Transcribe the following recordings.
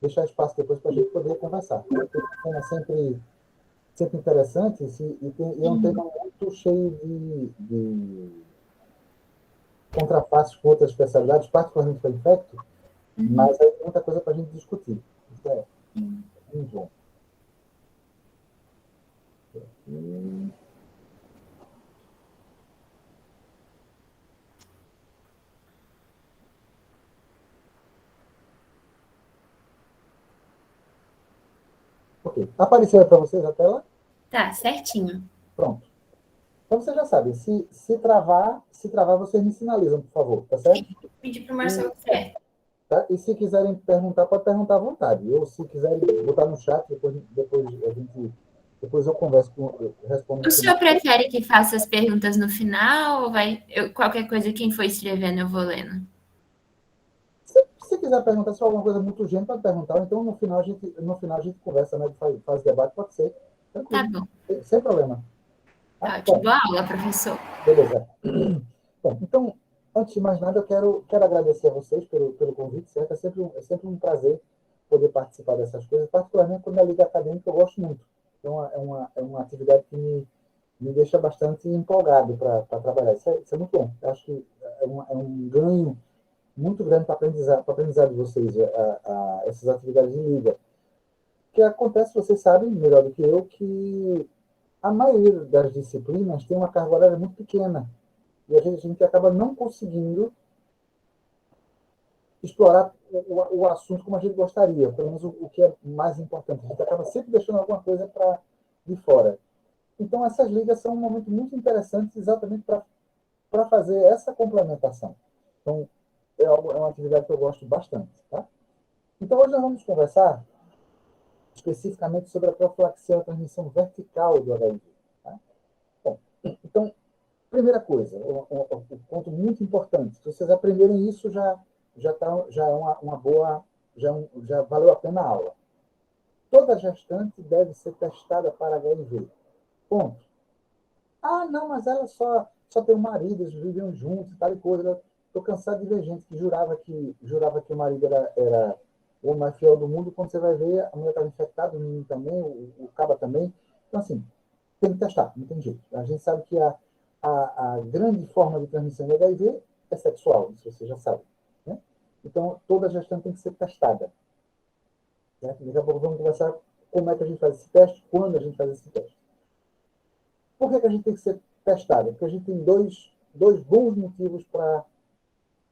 deixar espaço depois para a gente poder conversar. É um tema sempre interessante e é um tema Sim. muito cheio de contrapasses com outras especialidades, particularmente para infecto, Uhum. mas aí tem muita coisa para a gente discutir. Isso é Sim. muito bom. E, ok. Apareceu aí para vocês a tela? Tá, certinho. Pronto. Então vocês já sabem, se travar, vocês me sinalizam, por favor, tá certo? Sim, pedi pro E, Marcelo certo. tá? E se quiserem perguntar, pode perguntar à vontade. Ou se quiserem botar no chat, depois eu converso eu respondo O no senhor final. prefere que faça as perguntas no final ou qualquer coisa quem for escrevendo eu vou lendo? Se quiser perguntar se for alguma coisa muito urgente, pode perguntar. Então, no final a gente conversa, né? Faz debate, pode ser. Tá Tranquilo. bom. Sem problema. Tá? Tá ótimo. Bom, Boa aula, professor. beleza. Bom, então, antes de mais nada, eu quero agradecer a vocês pelo convite, certo? É sempre um prazer poder participar dessas coisas, particularmente quando é liga acadêmica, eu gosto muito. Então, é uma atividade que me deixa bastante empolgado para trabalhar. Isso é muito bom. Eu acho que é um ganho muito grande para aprendizado de vocês, essas atividades de liga. O que acontece, vocês sabem melhor do que eu, que a maioria das disciplinas tem uma carga horária muito pequena. E a gente acaba não conseguindo explorar o assunto como a gente gostaria, pelo menos o que é mais importante. A gente acaba sempre deixando alguma coisa de fora. Então, essas ligas são um momento muito interessante exatamente para fazer essa complementação. Então, é uma atividade que eu gosto bastante. Tá? Então, hoje nós vamos conversar especificamente sobre a profilaxia da transmissão vertical do HIV. Tá? Bom, então, primeira coisa, um ponto muito importante, se vocês aprenderem isso, já é uma boa, já valeu a pena a aula. Toda gestante deve ser testada para HIV. Ponto. Ah, não, mas ela só tem um marido, eles vivem juntos e tal e coisa. Estou cansado de ver gente que jurava que o marido era o homem mais fiel do mundo, quando você vai ver, a mulher estava infectada, o menino também, o caba também. Então, assim, tem que testar, não tem jeito. A gente sabe que a grande forma de transmissão de HIV é sexual, isso você já sabe. Né? Então, toda a gestão tem que ser testada. Certo? Daqui a pouco vamos conversar como é que a gente faz esse teste, quando a gente faz esse teste. Por que a gente tem que ser testado? Porque a gente tem dois bons motivos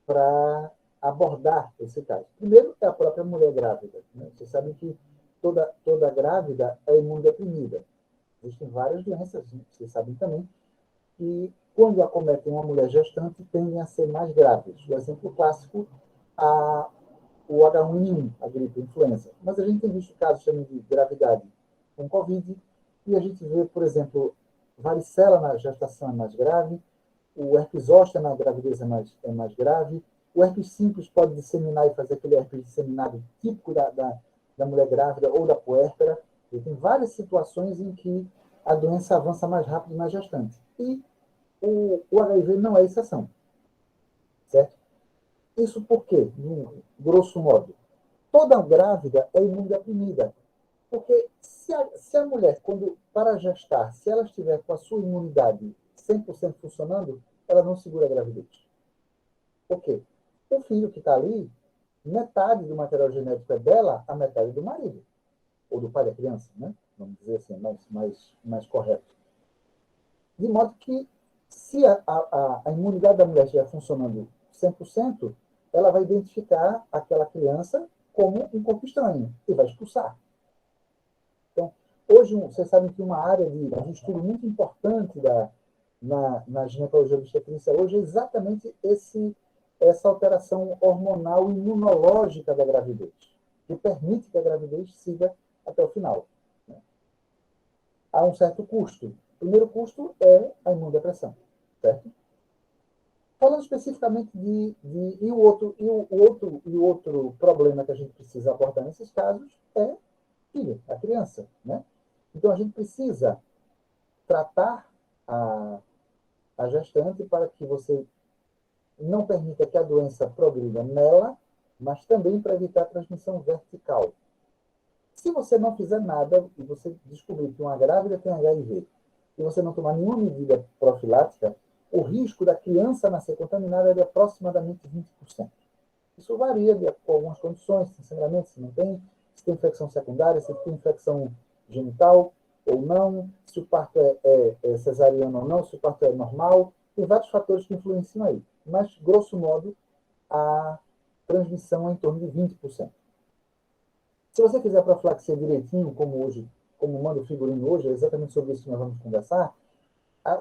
para abordar esse caso. Primeiro é a própria mulher grávida. Né? Vocês sabem que toda grávida é imunodeprimida. Existem várias doenças, vocês sabem também, que, quando acometem uma mulher gestante, tendem a ser mais graves. O exemplo clássico, o H1N1, a gripe, a influenza. Mas a gente tem visto casos também de gravidade com Covid, e a gente vê, por exemplo, varicela na gestação é mais grave, o herpes zoster na gravidez é mais grave, o herpes simples pode disseminar e fazer aquele herpes disseminado típico da mulher grávida ou da puérpera. E tem várias situações em que a doença avança mais rápido na gestante. E o HIV não é exceção, certo? Isso por quê? Grosso modo, toda grávida é imunodeprimida. Porque se a mulher, quando para gestar, se ela estiver com a sua imunidade 100% funcionando, ela não segura a gravidez. Por quê? O filho que está ali, metade do material genético é dela, a metade do marido. Ou do pai da criança, né? Vamos dizer assim, mais correto. De modo que, se a imunidade da mulher estiver funcionando 100%, ela vai identificar aquela criança como um corpo estranho e vai expulsar. Então, hoje, vocês sabem que uma área de estudo muito importante na ginecologia obstetrícia hoje é exatamente essa alteração hormonal imunológica da gravidez, que permite que a gravidez siga até o final. Né? Há um certo custo. O primeiro custo é a imunodepressão, certo? Falando especificamente e o outro problema que a gente precisa abordar nesses casos é filho, a criança, né? Então a gente precisa tratar a gestante para que você não permita que a doença progrida nela mas também para evitar a transmissão vertical. Se você não fizer nada e você descobrir que uma grávida tem HIV e você não tomar nenhuma medida profilática, o risco da criança nascer contaminada é de aproximadamente 20%. Isso varia com algumas condições, se tem sangramento, se não tem, se tem infecção secundária, se tem infecção genital ou não, se o parto é cesariano ou não, se o parto é normal. Tem vários fatores que influenciam aí. Mas, grosso modo, a transmissão é em torno de 20%. Se você quiser profilaxia direitinho, como manda o figurino hoje, é exatamente sobre isso que nós vamos conversar,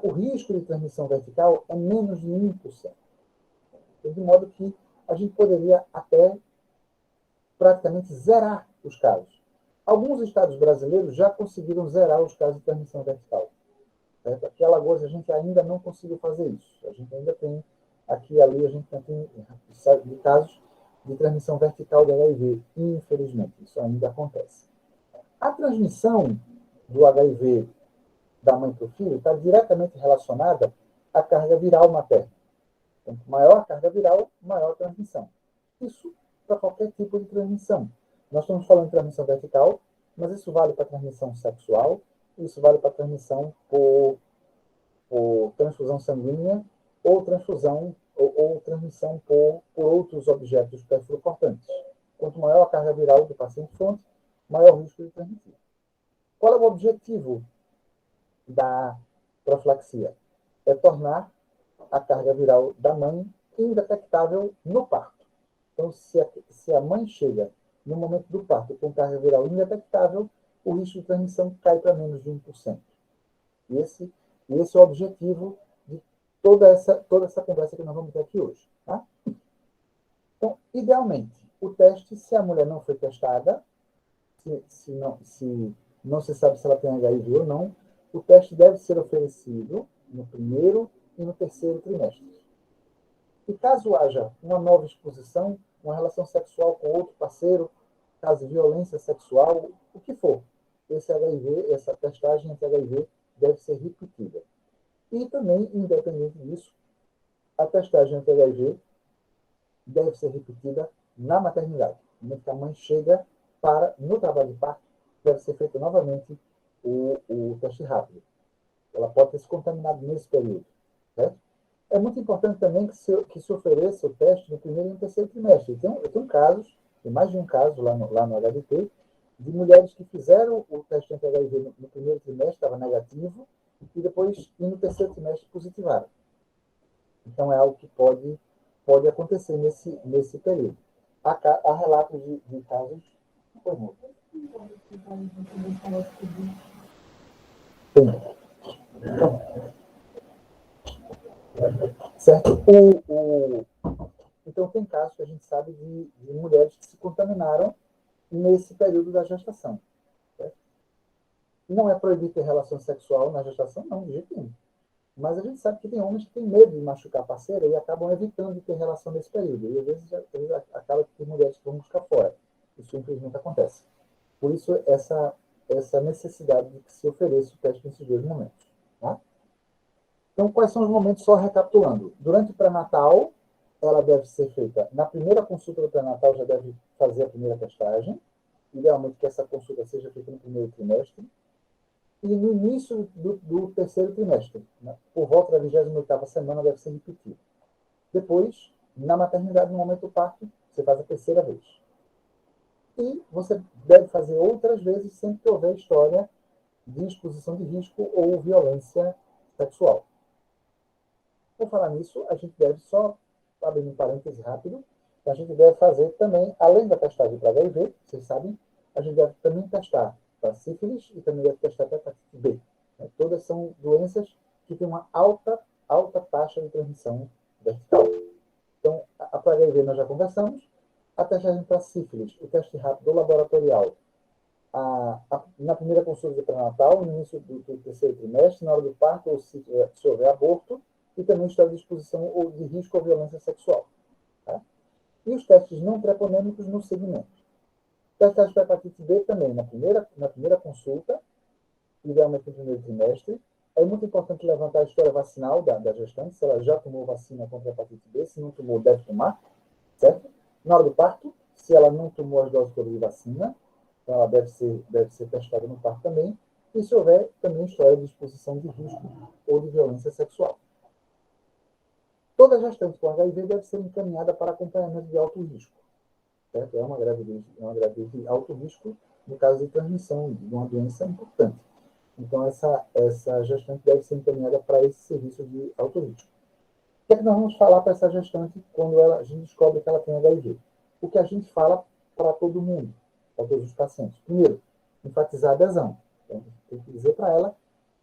o risco de transmissão vertical é menos de 1%. De modo que a gente poderia até praticamente zerar os casos. Alguns estados brasileiros já conseguiram zerar os casos de transmissão vertical. Aqui em Alagoas a gente ainda não conseguiu fazer isso. A gente ainda tem, aqui e ali, a gente tem casos de transmissão vertical do HIV, infelizmente. Isso ainda acontece. A transmissão do HIV da mãe para o filho está diretamente relacionada à carga viral materna. Quanto maior a carga viral, maior a transmissão. Isso para qualquer tipo de transmissão. Nós estamos falando de transmissão vertical, mas isso vale para transmissão sexual, isso vale para transmissão por transfusão sanguínea ou transmissão por outros objetos perfurocortantes. Quanto maior a carga viral do paciente-fonte, maior o risco de transmitir. Qual é o objetivo da profilaxia? É tornar a carga viral da mãe indetectável no parto. Então, se a mãe chega no momento do parto com carga viral indetectável, o risco de transmissão cai para menos de 1%. Esse é o objetivo de toda essa conversa que nós vamos ter aqui hoje. Tá? Então, idealmente, o teste, se a mulher não foi testada, se não se sabe se ela tem HIV ou não, o teste deve ser oferecido no primeiro e no terceiro trimestre. E caso haja uma nova exposição, uma relação sexual com outro parceiro, caso de violência sexual, o que for, essa testagem anti-HIV deve ser repetida. E também, independente disso, a testagem anti-HIV deve ser repetida na maternidade. No momento que a mãe chega no trabalho de parto, deve ser feito novamente o teste rápido. Ela pode ter se contaminado nesse período. Certo? É muito importante também que se ofereça o teste no primeiro e no terceiro trimestre. Eu tenho casos, tem mais de um caso lá no HDT, de mulheres que fizeram o teste anti-HIV no primeiro trimestre, estava negativo, e depois, no terceiro trimestre, positivaram. Então, é algo que pode acontecer nesse período. Há relatos de casos... Pois não. Tem. Certo? Então, tem casos que a gente sabe de mulheres que se contaminaram nesse período da gestação. Certo? Não é proibido ter relação sexual na gestação, não, de jeito nenhum. Mas a gente sabe que tem homens que têm medo de machucar a parceira e acabam evitando de ter relação nesse período. E às vezes acaba que tem mulheres que vão buscar fora. Isso, infelizmente, acontece. Por isso, essa necessidade de que se ofereça o teste nesses dois momentos. Tá? Então, quais são os momentos, só recapitulando? Durante o pré-natal, ela deve ser feita, na primeira consulta do pré-natal, já deve fazer a primeira testagem. Idealmente que essa consulta seja feita no primeiro trimestre. E no início do terceiro trimestre, né, por volta da 28ª semana, deve ser repetido. Depois, na maternidade, no momento do parto, você faz a terceira vez. E você deve fazer outras vezes sempre que houver história de exposição de risco ou violência sexual. Por falar nisso, a gente deve, só abrir um parêntese rápido, a gente deve fazer também, além da testagem para HIV, vocês sabem, a gente deve também testar para sífilis e também deve testar para hepatite B. Todas são doenças que têm uma alta taxa de transmissão vertical. Então, a para HIV nós já conversamos, a testagem para sífilis, o teste rápido laboratorial, na primeira consulta de pré-natal, no início do terceiro trimestre, na hora do parto, ou se houver aborto, e também história de exposição ou de risco ou violência sexual. Tá? E os testes não treponêmicos no segmento. Testagem para hepatite B também, na primeira consulta, idealmente no primeiro trimestre. É muito importante levantar a história vacinal da gestante, se ela já tomou vacina contra a hepatite B, se não tomou, deve tomar, certo? Na hora do parto, se ela não tomou as doses todas de vacina, então ela deve ser testada no parto também, e se houver também história de exposição de risco ou de violência sexual. Toda gestante com HIV deve ser encaminhada para acompanhamento de alto risco. Certo? É uma gravidez de alto risco no caso de transmissão de uma doença importante. Então, essa gestante deve ser encaminhada para esse serviço de alto risco. O que é que nós vamos falar para essa gestante quando a gente descobre que ela tem HIV? O que a gente fala para todo mundo, para todos os pacientes. Primeiro, enfatizar a adesão. Então, tem que dizer para ela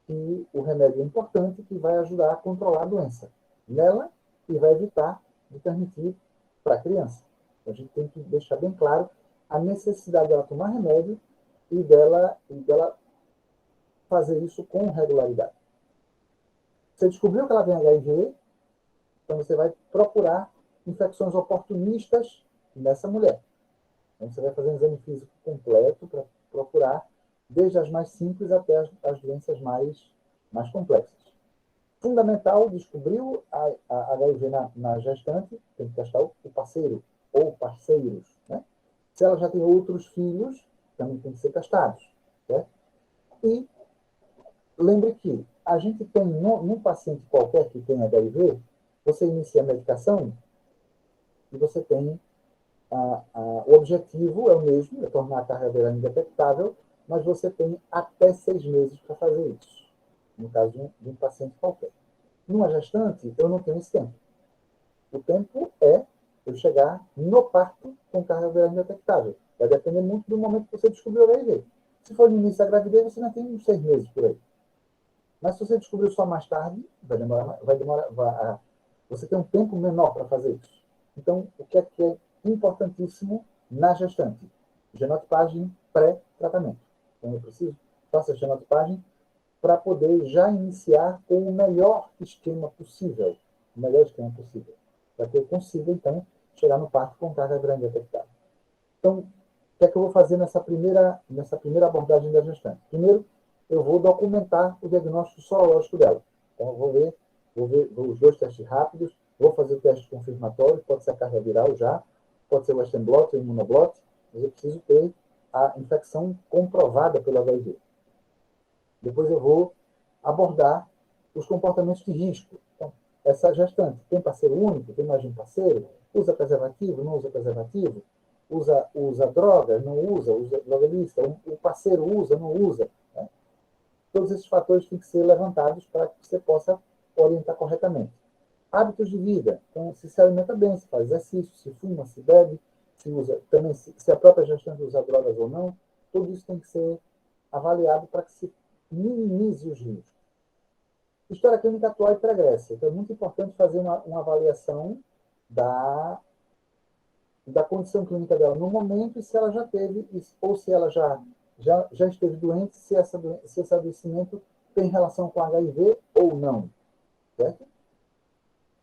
que o remédio é importante, que vai ajudar a controlar a doença nela e vai evitar de transmitir para a criança. Então, a gente tem que deixar bem claro a necessidade dela tomar remédio e dela fazer isso com regularidade. Você descobriu que ela tem HIV, então você vai procurar infecções oportunistas nessa mulher. Então você vai fazer um exame físico completo para procurar desde as mais simples até as doenças mais complexas. Fundamental, descobriu a HIV na gestante, tem que testar o parceiro ou parceiros. Né? Se ela já tem outros filhos, também tem que ser testados. Certo? E lembre que a gente tem, num paciente qualquer que tem HIV, você inicia a medicação e você tem o objetivo é o mesmo, é tornar a carga viral indetectável, mas você tem até 6 meses para fazer isso, no caso de um paciente qualquer. Numa gestante, eu não tenho esse tempo. O tempo é eu chegar no parto com carga viral indetectável. Vai depender muito do momento que você descobriu o HIV. Se for no início da gravidez, você ainda tem uns 6 meses por aí. Mas se você descobriu só mais tarde, você tem um tempo menor para fazer isso. Então, o que é importantíssimo na gestante? Genotipagem pré-tratamento. Então, eu preciso fazer a genotipagem para poder já iniciar com o melhor esquema possível. O melhor esquema possível. Para que eu consiga, então, chegar no parto com carga viral indetectável. Então, o que é que eu vou fazer nessa primeira abordagem da gestante? Primeiro, eu vou documentar o diagnóstico sorológico dela. Então, eu vou ver os 2 testes rápidos, vou fazer o teste confirmatório, pode ser a carga viral já, pode ser o Western blot ou o imunoblot, mas eu preciso ter a infecção comprovada pelo HIV. Depois eu vou abordar os comportamentos de risco. Então, essa gestante tem parceiro único, tem mais de um parceiro, usa preservativo, não usa preservativo, usa drogas, não usa droga lícita, o parceiro usa, não usa. Né? Todos esses fatores têm que ser levantados para que você possa orientar corretamente. Hábitos de vida. Então, se alimenta bem, se faz exercício, se fuma, se bebe, se a própria gestante usa drogas ou não, tudo isso tem que ser avaliado para que se minimize os riscos. História clínica atual e pregressa. Então, é muito importante fazer uma avaliação da condição clínica dela no momento e se ela já teve, ou se ela já esteve doente, se esse adoecimento tem relação com HIV ou não. Certo?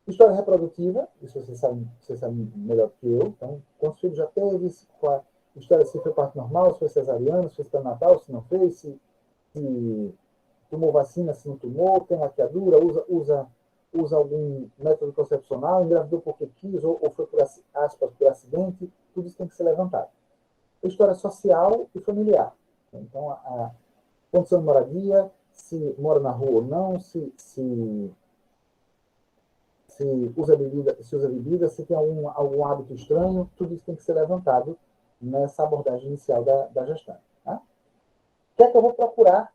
História reprodutiva, isso você sabe melhor que eu. Então, quantos filhos já teve, história se foi parto normal, se foi cesariano, se foi pré-natal, se não fez, se tomou vacina, se não tomou, tem laqueadura, usa algum método concepcional, engravidou porque quis, ou foi por acidente, tudo isso tem que ser levantado. História social e familiar. Então, a condição de moradia, se mora na rua ou não, se usa bebida, se tem algum hábito estranho, tudo isso tem que ser levantado nessa abordagem inicial da gestante. Tá? O que é que eu vou procurar?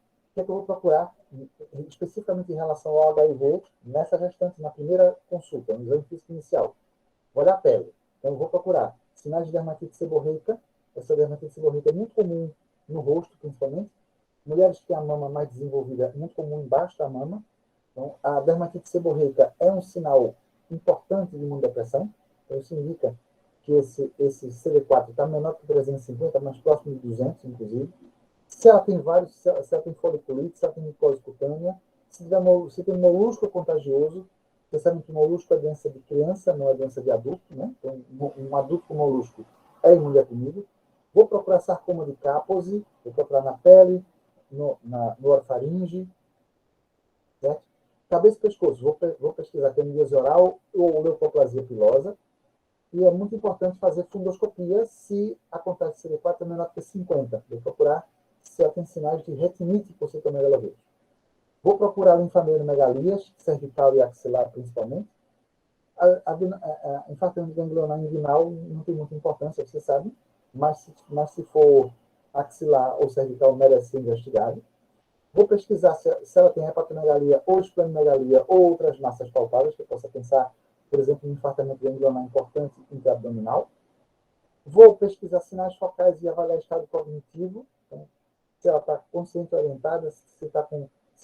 Especificamente em relação ao HIV nessa gestante, na primeira consulta, no exame físico inicial? Vou olhar a pele. Então, eu vou procurar sinais de dermatite seborreica. Essa dermatite seborreica é muito comum no rosto, principalmente. Mulheres que têm a mama mais desenvolvida, é muito comum embaixo da mama. Então, a dermatite seborreica é um sinal importante de imunodepressão. Então, isso indica que esse CD4 está menor que 350, mais próximo de 200, inclusive. Se ela tem se ela tem foliculite, se ela tem micose cutânea, se tem molusco contagioso, vocês sabem que molusco é doença de criança, não é doença de adulto, né? Então, um adulto com molusco é imunodeprimido. Vou procurar sarcoma de Kaposi, vou procurar na pele, no orofaringe, certo? Cabeça e pescoço, vou pesquisar candidíase oral ou leucoplasia pilosa. E é muito importante fazer fundoscopia se a contagem de CD4 é menor que 50. Vou procurar se ela tem sinais de retinite por citomegalovírus. Vou procurar linfadenogalias, cervical e axilar principalmente. A infarto ganglionar inguinal não tem muita importância, você sabe, mas se for axilar ou cervical, merece ser investigado. Vou pesquisar se ela tem hepatomegalia ou esplenomegalia ou outras massas palpáveis, que eu possa pensar, por exemplo, em infartamento ganglionar importante intraabdominal. Vou pesquisar sinais focais e avaliar estado cognitivo, então, se ela está consciente orientada, se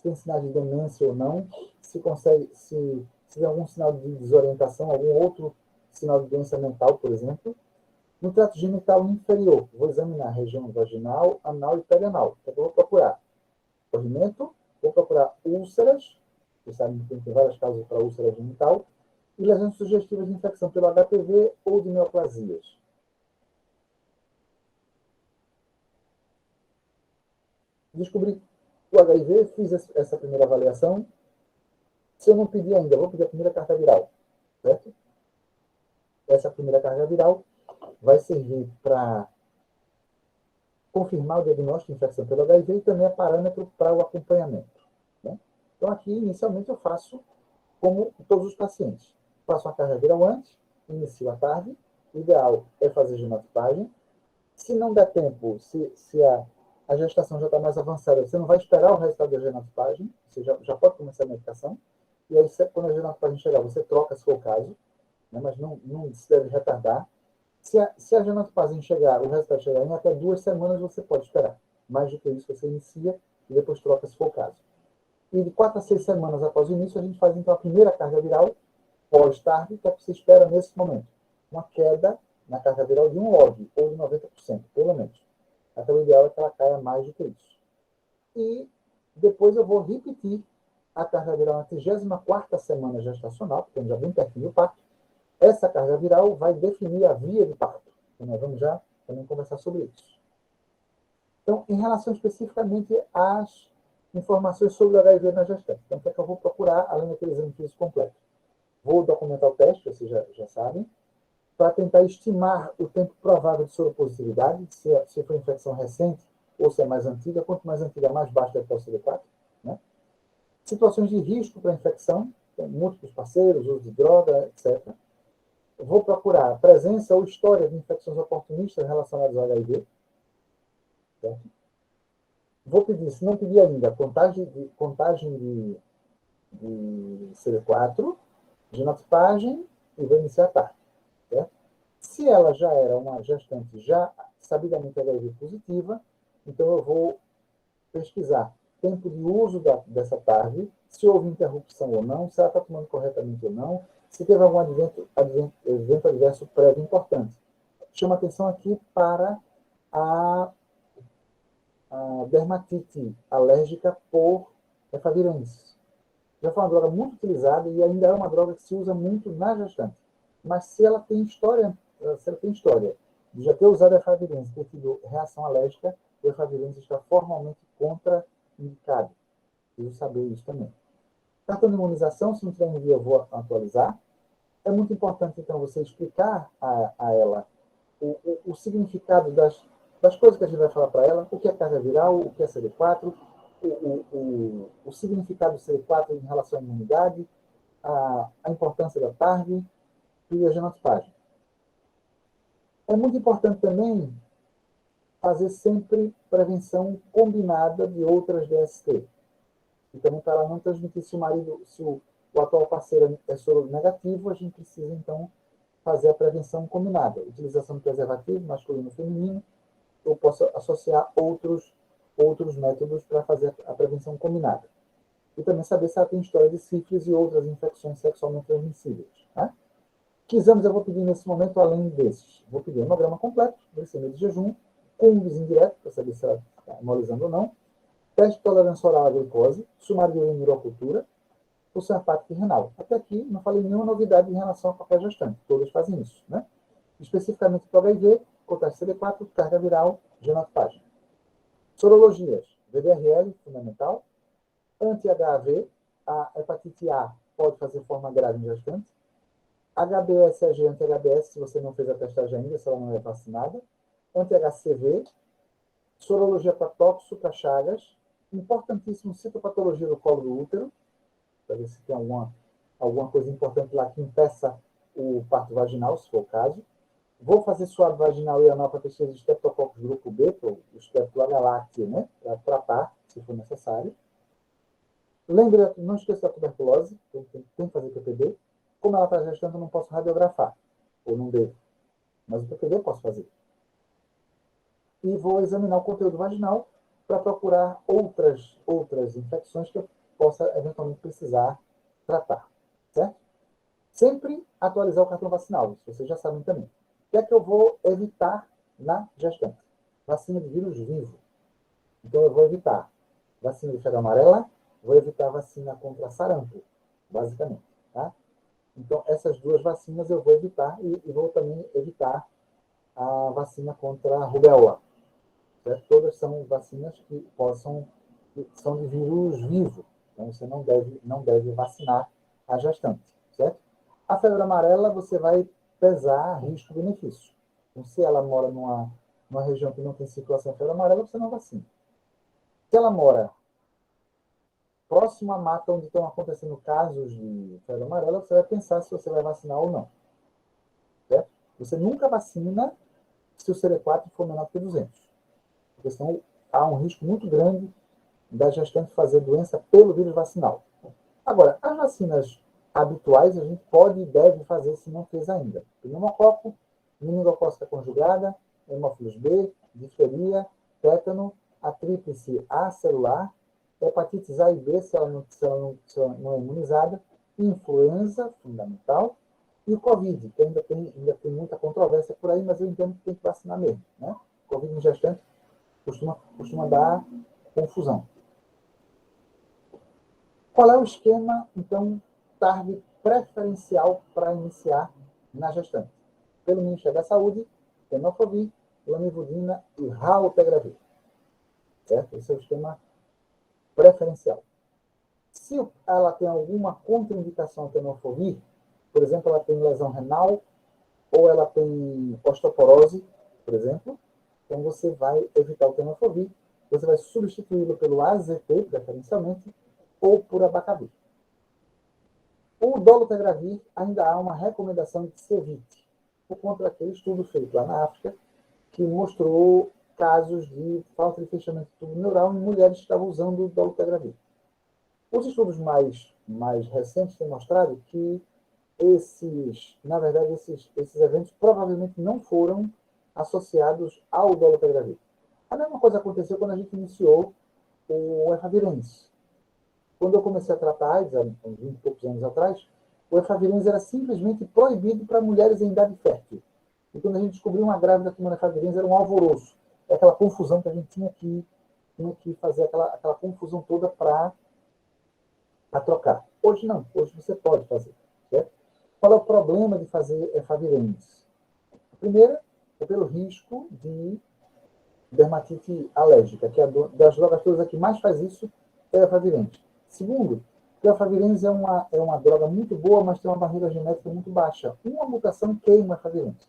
tem sinais de demência ou não, se tem algum sinal de desorientação, algum outro sinal de doença mental, por exemplo. No trato genital inferior, vou examinar a região vaginal, anal e perianal. Então, eu vou procurar corrimento, vou procurar úlceras, vocês sabem que tem várias causas para úlcera genital, e lesões sugestivas de infecção pelo HPV ou de neoplasias. Descobri o HIV, fiz essa primeira avaliação. Se eu não pedir ainda, vou pedir a primeira carga viral, certo? Essa primeira carga viral vai servir para confirmar o diagnóstico de infecção pelo HIV e também é parâmetro para o acompanhamento. Né? Então, aqui, inicialmente, eu faço como todos os pacientes. Faço uma carga viral antes, inicio à tarde. O ideal é fazer genotipagem. Se não der tempo, se a gestação já está mais avançada, você não vai esperar o resultado da genotipagem, você já pode começar a medicação. E aí, quando a genotipagem chegar, você troca, se for o caso, né? Mas não se deve retardar. Se a genotipagem chegar, o resultado chegar em até 2 semanas, você pode esperar. Mais do que isso, você inicia e depois troca, se for o caso. E de 4 a 6 semanas após o início, a gente faz então a primeira carga viral pós-tarde, que é o que você espera nesse momento. Uma queda na carga viral de 1 log, ou de 90%, pelo menos. Até o ideal é que ela caia mais do que isso. E depois eu vou repetir a carga viral na 34ª semana gestacional, porque já bem pertinho do parto. Essa carga viral vai definir a via de parto. Então, nós vamos já também conversar sobre isso. Então, em relação especificamente às informações sobre o HIV na gestante. Então, o que é que eu vou procurar, além daquele exame físico completo? Vou documentar o teste, vocês já sabem, para tentar estimar o tempo provável de soropositividade, se foi infecção recente ou se é mais antiga. Quanto mais antiga, mais baixo deve estar o CD4. Né? Situações de risco para infecção, múltiplos parceiros, uso de droga, etc. Vou procurar a presença ou história de infecções oportunistas relacionadas ao HIV. Certo? Vou pedir, se não pedir ainda, contagem de CD4, genotipagem e vou iniciar a tarde. Certo? Se ela já era uma gestante já sabidamente HIV positiva, então eu vou pesquisar tempo de uso dessa tarde, se houve interrupção ou não, se ela está tomando corretamente ou não, se teve algum evento adverso prévio importante. Chama atenção aqui para a dermatite alérgica por efavirenz. Já foi uma droga muito utilizada e ainda é uma droga que se usa muito na gestante. Mas se ela tem história de já ter usado efavirenz e ter tido reação alérgica, o efavirenz está formalmente contraindicado. Preciso saber isso também. Cartão de imunização, se não tiver envio, eu vou atualizar. É muito importante, então, você explicar a ela o significado das coisas que a gente vai falar para ela, o que é carga viral, o que é CD4, o significado do CD4 em relação à imunidade, a importância da TARG e a genotipagem. É muito importante também fazer sempre prevenção combinada de outras DST. E também para ela não transmitir se o atual parceiro é soro negativo, a gente precisa, então, fazer a prevenção combinada. Utilização de preservativo masculino e feminino. Eu posso associar outros métodos para fazer a prevenção combinada. E também saber se ela tem história de sífilis e outras infecções sexualmente transmissíveis. Tá? Que exames eu vou pedir nesse momento, além desses? Vou pedir hemograma completo, glicemia de jejum, com um vizinho direto, para saber se ela está hemolizando ou não, teste de tolerância oral à glicose, sumário de urina e urocultura, função hepática e renal. Até aqui, não falei nenhuma novidade em relação a qualquer gestante. Todos fazem isso. Né? Especificamente para o HIV, contagem CD4, carga viral, genotipagem. Sorologias. VDRL, fundamental. Anti-HAV, a hepatite A pode fazer forma grave em gestante. HBsAg, anti-HBs, se você não fez a testagem ainda, se ela não é vacinada. Anti-HCV, sorologia para toxo, para Chagas. Importantíssimo, citopatologia do colo do útero, para ver se tem alguma coisa importante lá que impeça o parto vaginal, se for o caso. Vou fazer suave vaginal e anal para pesquisa de Streptococcus grupo B, o Streptococcus galacti, né? Para tratar, se for necessário. Lembre, não esqueça da tuberculose, tem que fazer PPD. Como ela está gestando, eu não posso radiografar, ou não devo. Mas o PPD eu posso fazer. E vou examinar o conteúdo vaginal para procurar outras infecções que eu possa eventualmente precisar tratar. Certo? Sempre atualizar o cartão vacinal, isso vocês já sabem também. O que é que eu vou evitar na gestante? Vacina de vírus vivo. Então eu vou evitar vacina de febre amarela, vou evitar vacina contra sarampo, basicamente. Tá? Então essas duas vacinas eu vou evitar e vou também evitar a vacina contra a rubéola. Certo? Todas são vacinas que são de vírus vivo. Então, você não deve vacinar a gestante. Certo? A febre amarela, você vai pesar risco-benefício. Então, se ela mora numa região que não tem circulação de febre amarela, você não vacina. Se ela mora próximo à mata onde estão acontecendo casos de febre amarela, você vai pensar se você vai vacinar ou não. Certo? Você nunca vacina se o CD4 for menor que 200. Porque senão há um risco muito grande da gestante fazer doença pelo vírus vacinal. Agora, as vacinas habituais a gente pode e deve fazer se não fez ainda. Pneumococo, meningocócica conjugada, hemófilos B, difteria, tétano, a tríplice acelular, hepatites A e B, se ela não é imunizada, influenza, fundamental, e o Covid, que ainda tem muita controvérsia por aí, mas eu entendo que tem que vacinar mesmo. Né? Covid em gestante costuma dar confusão. Qual é o esquema, então, tarde preferencial para iniciar na gestante? Pelo Ministério da Saúde, tenofovir, lamivudina e raltegravir. Certo? Esse é o esquema preferencial. Se ela tem alguma contraindicação à tenofovir, por exemplo, ela tem lesão renal ou ela tem osteoporose, por exemplo, então você vai evitar o tenofovir, você vai substituí-lo pelo AZT, preferencialmente, ou por abacavir. O dolutegravir ainda há uma recomendação de se evite, por conta daquele estudo feito lá na África, que mostrou casos de falta de fechamento do tubo neural em mulheres que estavam usando o dolutegravir. Os estudos mais recentes têm mostrado que na verdade, esses eventos provavelmente não foram associados ao dolutegravir. A mesma coisa aconteceu quando a gente iniciou o efavirenz. Quando eu comecei a tratar AIDS, há uns 20 e poucos anos atrás, o efavirenz era simplesmente proibido para mulheres em idade fértil. E quando a gente descobriu uma grávida tomando efavirenz, era um alvoroço. É aquela confusão que a gente tinha que fazer aquela confusão toda para trocar. Hoje não, hoje você pode fazer. Certo? Qual é o problema de fazer efavirenz? Primeiro, é pelo risco de dermatite alérgica, que é das drogas todas a que mais faz isso é a efavirenz. Segundo, que a efavirenz é uma droga muito boa, mas tem uma barreira genética muito baixa. Uma mutação queima a efavirenz.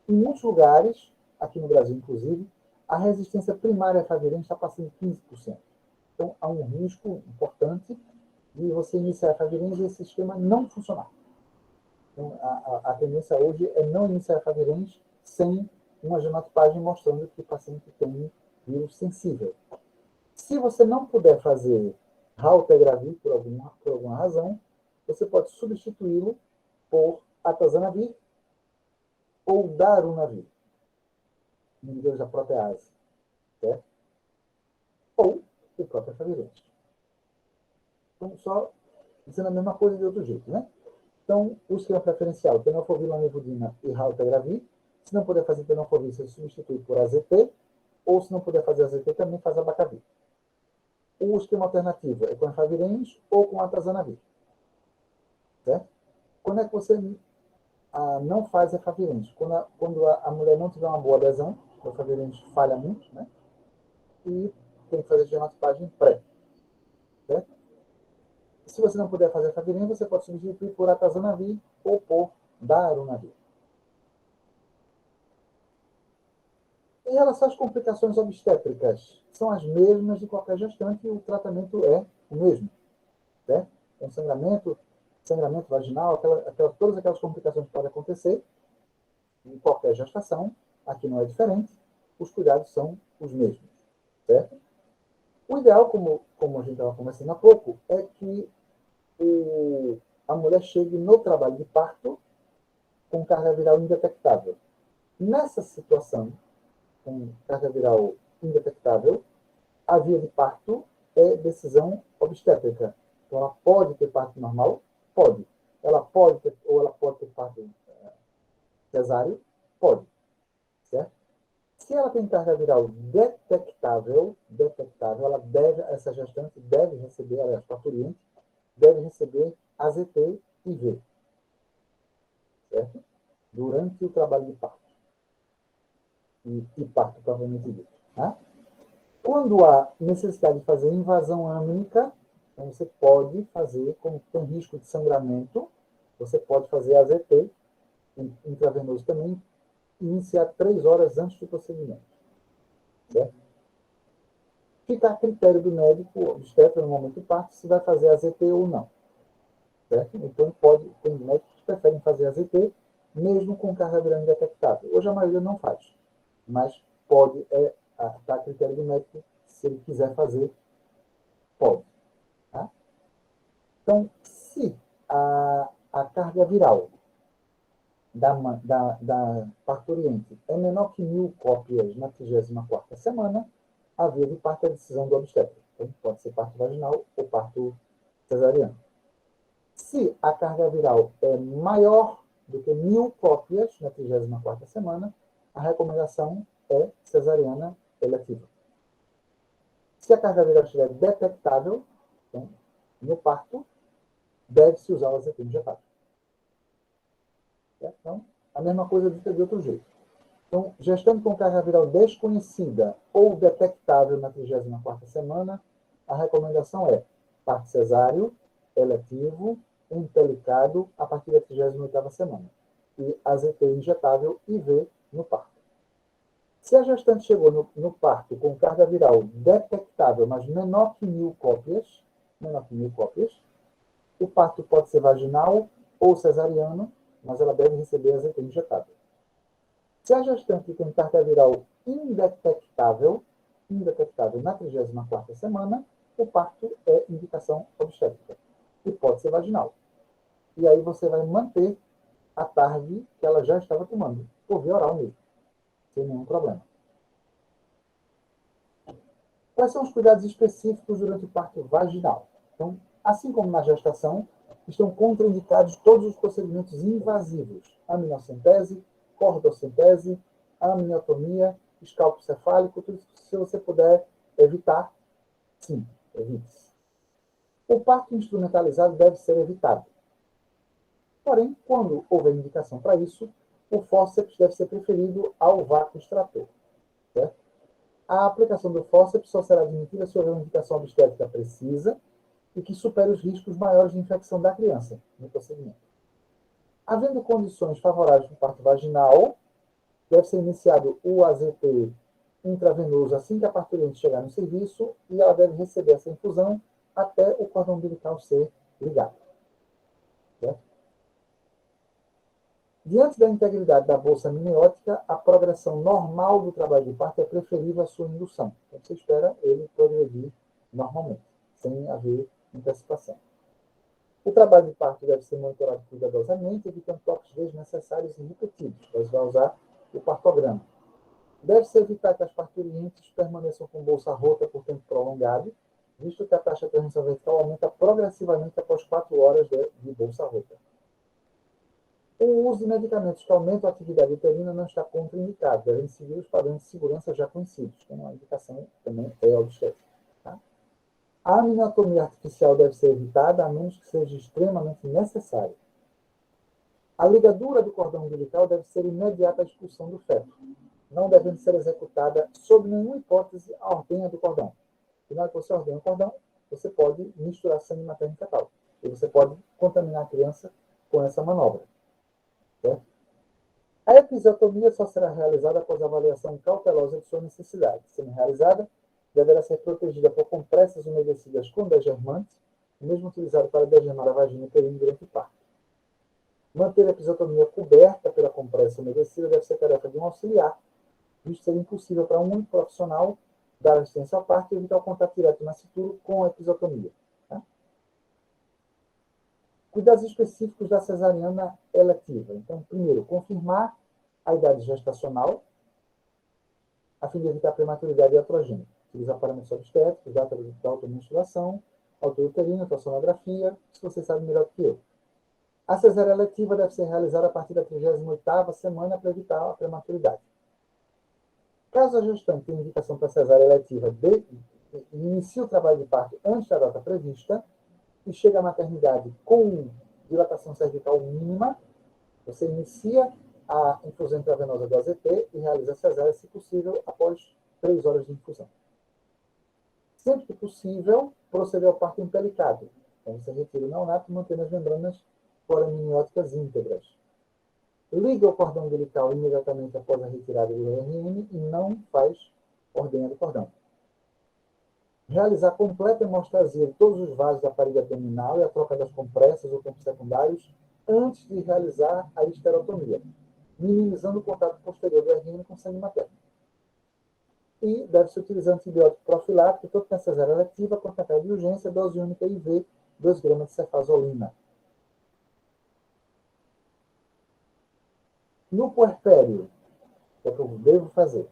Em muitos lugares, aqui no Brasil inclusive, a resistência primária à efavirenz está passando de 15%. Então, há um risco importante de você iniciar a efavirenz e esse esquema não funcionar. Então, a tendência hoje é não iniciar a efavirenz sem uma genotipagem mostrando que o paciente tem vírus sensível. Se você não puder fazer raltegravir por alguma razão, você pode substituí-lo por atazanavir ou darunavir, inibidores da protease, certo? Ou o próprio efavirenz. Então, só dizendo a mesma coisa de outro jeito, né? Então, o esquema preferencial, tenofovir, lamivudina e raltegravir. Se não puder fazer tenofovir, você substitui por AZT, ou se não puder fazer AZT, também faz abacavir. O esquema alternativo é com efavirenz ou com atazanavir. Certo? Quando é que você não faz efavirenz? Quando a mulher não tiver uma boa adesão, o efavirenz falha muito, né? E tem que fazer genotipagem pré. Certo? Se você não puder fazer efavirenz, você pode substituir por atazanavir ou por da aeronavia. Em relação às complicações obstétricas, são as mesmas de qualquer gestante e o tratamento é o mesmo. Certo? Então, sangramento vaginal, todas aquelas complicações que podem acontecer em qualquer gestação, aqui não é diferente, os cuidados são os mesmos. Certo? O ideal, como a gente estava conversando há pouco, é que a mulher chegue no trabalho de parto com carga viral indetectável. Nessa situação, com carga viral indetectável, a via de parto é decisão obstétrica. Então, ela pode ter parto normal? Pode. Ela pode ter parto cesáreo? Pode. Certo? Se ela tem carga viral detectável, essa gestante deve receber, aliás, parturiente, deve receber AZT e V. Certo? Durante o trabalho de parto. E parto, provavelmente dito. Tá? Quando há necessidade de fazer invasão âmnica, então você pode fazer, como tem risco de sangramento, você pode fazer AZT, intravenoso também, iniciar 3 horas antes do procedimento. Certo? Fica a critério do médico, obstetra, no momento do parto, se vai fazer AZT ou não. Certo? Então, tem médicos que preferem fazer AZT, mesmo com carga viral indetectável. Hoje a maioria não faz, mas pode, está a critério do médico, se ele quiser fazer, pode. Tá? Então, se a carga viral da parturiente é menor que 1.000 cópias na 34ª semana, a via de parto é a decisão do obstetra. Então, pode ser parto vaginal ou parto cesariano. Se a carga viral é maior do que 1.000 cópias na 34ª semana, a recomendação é cesariana eletiva. Se a carga viral estiver detectável, então, no parto, deve-se usar o AZT injetável. Então, a mesma coisa dita de outro jeito. Então, gestante com carga viral desconhecida ou detectável na 34ª semana, a recomendação é parto cesáreo, eletivo, empelicado a partir da 38ª semana. E AZT injetável e V no parto. Se a gestante chegou no parto com carga viral detectável, mas menor que 1.000 cópias, o parto pode ser vaginal ou cesariano, mas ela deve receber AZT injetável. Se a gestante tem carga viral indetectável na 34ª semana, o parto é indicação obstétrica. E pode ser vaginal. E aí você vai manter a tarde que ela já estava tomando, por via oral mesmo, sem nenhum problema. Quais são os cuidados específicos durante o parto vaginal? Então, assim como na gestação, estão contraindicados todos os procedimentos invasivos: amniocentese, cordocentese, amniotomia, escalpo cefálico, tudo isso, se você puder evitar, sim, evite. O parto instrumentalizado deve ser evitado. Porém, quando houver indicação para isso, o fórceps deve ser preferido ao vácuo extrator. Certo? A aplicação do fórceps só será admitida se houver uma indicação obstétrica precisa e que supere os riscos maiores de infecção da criança no procedimento. Havendo condições favoráveis para o parto vaginal, deve ser iniciado o AZT intravenoso assim que a parturiente chegar no serviço e ela deve receber essa infusão até o cordão umbilical ser ligado. Certo? Diante da integridade da bolsa amniótica, a progressão normal do trabalho de parto é preferível à sua indução. Então, você espera ele progredir normalmente, sem haver antecipação. O trabalho de parto deve ser monitorado cuidadosamente, evitando toques desnecessários e repetidos. Você vai usar o partograma. Deve-se evitar que as parturientes permaneçam com bolsa rota por tempo prolongado, visto que a taxa de transmissão vertical aumenta progressivamente após 4 horas de bolsa rota. O uso de medicamentos que aumentam a atividade uterina não está contraindicado, devem seguir os padrões de segurança já conhecidos, como a indicação também é obstétrica. Tá? A amniotomia artificial deve ser evitada, a menos que seja extremamente necessário. A ligadura do cordão umbilical deve ser imediata à expulsão do feto, não devendo ser executada sob nenhuma hipótese a ordenha do cordão. E na hora que você ordenha o cordão, você pode misturar sangue materno e fetal. E você pode contaminar a criança com essa manobra. Certo? A episiotomia só será realizada após avaliação cautelosa de sua necessidade. Sendo realizada, deverá ser protegida por compressas umedecidas com degermante, o mesmo utilizado para degermar a vagina e períneo durante o parto. Manter a episiotomia coberta pela compressa umedecida deve ser tarefa de um auxiliar, visto ser impossível para um único profissional dar assistência ao parto e evitar o contato direto nascituro com a episiotomia. Tá? Cuidados específicos da cesariana eletiva. Então, primeiro, confirmar a idade gestacional, a fim de evitar prematuridade iatrogênica. Utilizar parâmetros obstétricos, data da automenstruação, altura uterina, ultrassonografia, se você sabe melhor do que eu. A cesárea eletiva deve ser realizada a partir da 38ª semana para evitar a prematuridade. Caso a gestante tenha indicação para cesárea eletiva e inicie o trabalho de parto antes da data prevista e chega à maternidade com dilatação cervical mínima, você inicia a infusão intravenosa do AZT e realiza a cesárea, se possível, após 3 horas de infusão. Sempre que possível, proceder ao parto empelicado. Então, você retira o neonato mantendo as membranas foraminióticas íntegras. Liga o cordão umbilical imediatamente após a retirada do RN e não faz ordenha do cordão. Realizar completa hemostasia de todos os vasos da parede abdominal e a troca das compressas ou campos secundários antes de realizar a esterotomia, minimizando o contato posterior do RN com sangue materno. E deve-se utilizar antibiótico profilático, tanto na cesárea eletiva quanto na caso de urgência, dose única IV, 2 gramas de cefazolina. No puerpério, o que eu devo fazer?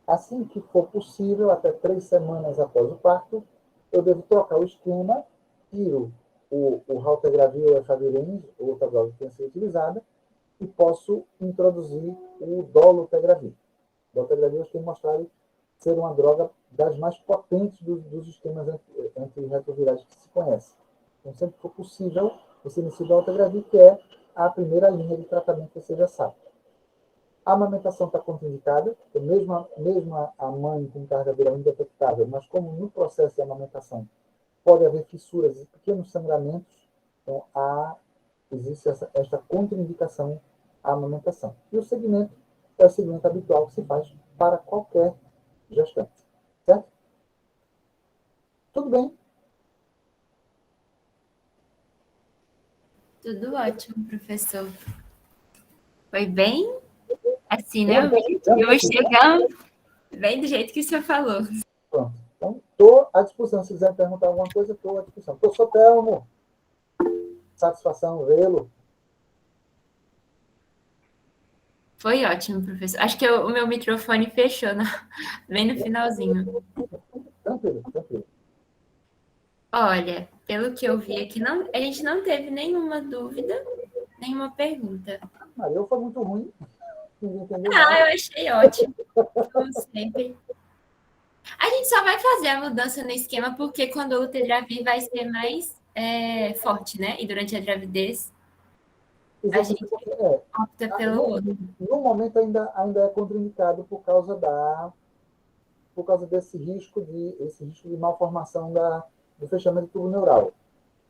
Assim que for possível, até 3 semanas após o parto, eu devo trocar o esquema, tiro o raltegravir ou efavirenz, outra droga que tenha sido utilizada, e posso introduzir o dolutegravir. O dolutegravir tem mostrado ser uma droga das mais potentes dos esquemas antirretrovirais que se conhece. Então, sempre que for possível, você inicia o dolutegravir, que é a primeira linha de tratamento que você já sabe. A amamentação está contraindicada, mesmo a mãe com carga viral indetectável, mas como no processo de amamentação pode haver fissuras e pequenos sangramentos, então existe esta contraindicação à amamentação. E o segmento é o segmento habitual que se faz para qualquer gestante. Certo? Tudo bem? Tudo ótimo, professor. Foi bem assim, né? Eu vou chegando bem do jeito que o senhor falou. Pronto. Então, estou à disposição. Se quiser perguntar alguma coisa, estou à disposição. Professor Telmo, satisfação vê-lo. Foi ótimo, professor. Acho que o meu microfone fechou bem no finalzinho. Tranquilo, tranquilo. Olha, pelo que eu vi aqui, a gente não teve nenhuma dúvida, nenhuma pergunta. Maria, foi muito ruim. Ninguém entendeu Ah, nada. eu achei ótimo, como sempre. A gente só vai fazer a mudança no esquema porque quando o Ultradravir vai ser mais forte, né? E durante a gravidez, a gente opta pelo outro. No momento ainda é contraindicado por causa desse risco de malformação do fechamento do tubo neural.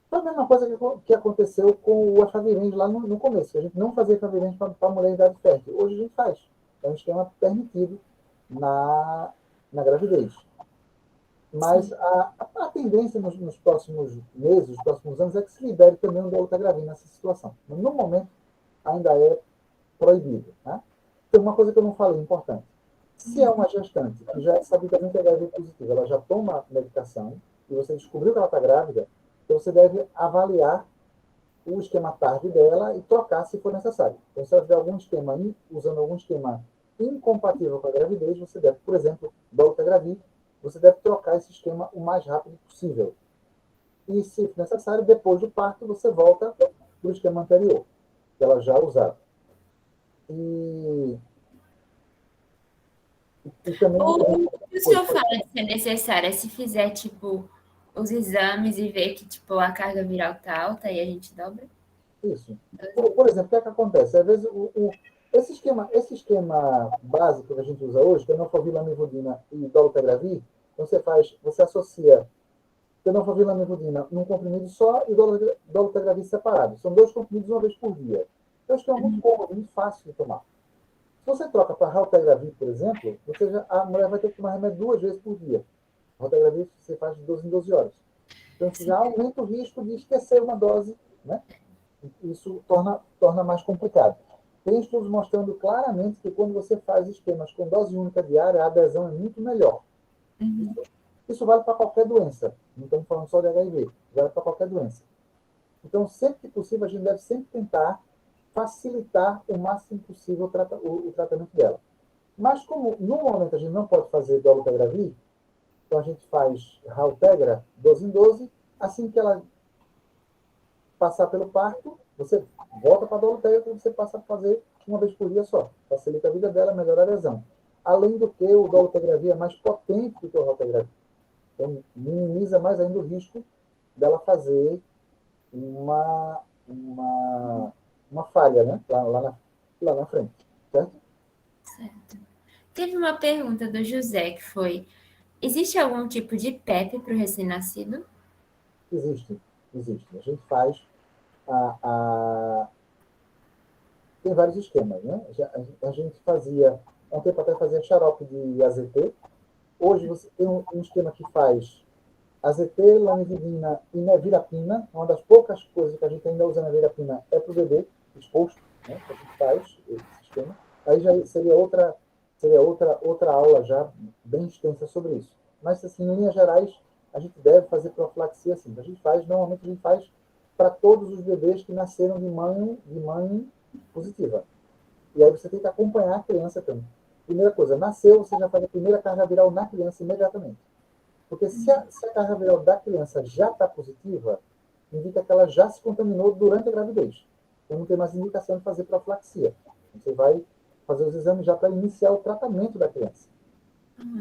Foi a mesma coisa que aconteceu com o efavirenz lá no começo. A gente não fazia efavirenz para mulher em idade fértil. Hoje a gente faz. É um esquema permitido na gravidez. Mas a tendência nos próximos meses, nos próximos anos, é que se libere também o dolutegravir nessa situação. Mas, no momento, ainda é proibido. Né? Tem uma coisa que eu não falei, importante. Se é uma gestante que já é sabidamente HIV positiva, ela já toma medicação, e você descobriu que ela está grávida, então você deve avaliar o esquema TARD dela e trocar se for necessário. Então, se ela tiver usando algum esquema incompatível com a gravidez, você deve, por exemplo, dolutegravir, você deve trocar esse esquema o mais rápido possível. E, se necessário, depois do parto, você volta para o esquema anterior, que ela já usava. E também... O que o senhor fala se é necessário? Se fizer, tipo, os exames e ver que, tipo, a carga viral tá alta e a gente dobra? Isso. Por exemplo, o que é que acontece? Às vezes, esse esquema básico que a gente usa hoje, tenofovir, lamivudina e dolutegravir, você associa tenofovir, lamivudina num comprimido só e dolutegravir separado. São 2 comprimidos uma vez por dia. É um esquema muito cômodo, muito fácil de tomar. Se você troca para Raltegravir, por exemplo, a mulher vai ter que tomar remédio 2 vezes por dia. Raltegravir você faz de 12 em 12 horas. Então, isso já aumenta o risco de esquecer uma dose, né? Isso torna mais complicado. Tem estudos mostrando claramente que quando você faz esquemas com dose única diária, a adesão é muito melhor. Isso vale para qualquer doença. Não estamos falando só de HIV, vale para qualquer doença. Então, sempre que possível, a gente deve sempre tentar facilitar o máximo possível o tratamento dela. Mas como no momento a gente não pode fazer dolutegravir, então a gente faz Raltegra 12 em 12, assim que ela passar pelo parto, você volta para a dolutegra que você passa a fazer uma vez por dia só. Facilita a vida dela, melhora a adesão. Além do que, o dolutegravir é mais potente do que o Raltegravir. Então, minimiza mais ainda o risco dela fazer uma falha, né? Lá na frente, certo? Certo. Teve uma pergunta do José que foi: existe algum tipo de PEP para o recém-nascido? Existe. A gente faz tem vários esquemas, né? A gente fazia, há um tempo atrás fazia xarope de AZT. Hoje você tem um esquema que faz AZT, lamivudina e nevirapina. Uma das poucas coisas que a gente ainda usa nevirapina é para o bebê exposto, né? Que a gente faz esse esquema. Aí já seria outra aula já bem extensa sobre isso. Mas, assim, em linhas gerais, a gente deve fazer profilaxia assim. Normalmente a gente faz para todos os bebês que nasceram de mãe positiva. E aí você tem que acompanhar a criança também. Primeira coisa, nasceu, você já faz a primeira carga viral na criança imediatamente. Porque se a carga viral da criança já está positiva, indica que ela já se contaminou durante a gravidez. Então não tem mais indicação de fazer profilaxia. Você vai fazer os exames já para iniciar o tratamento da criança.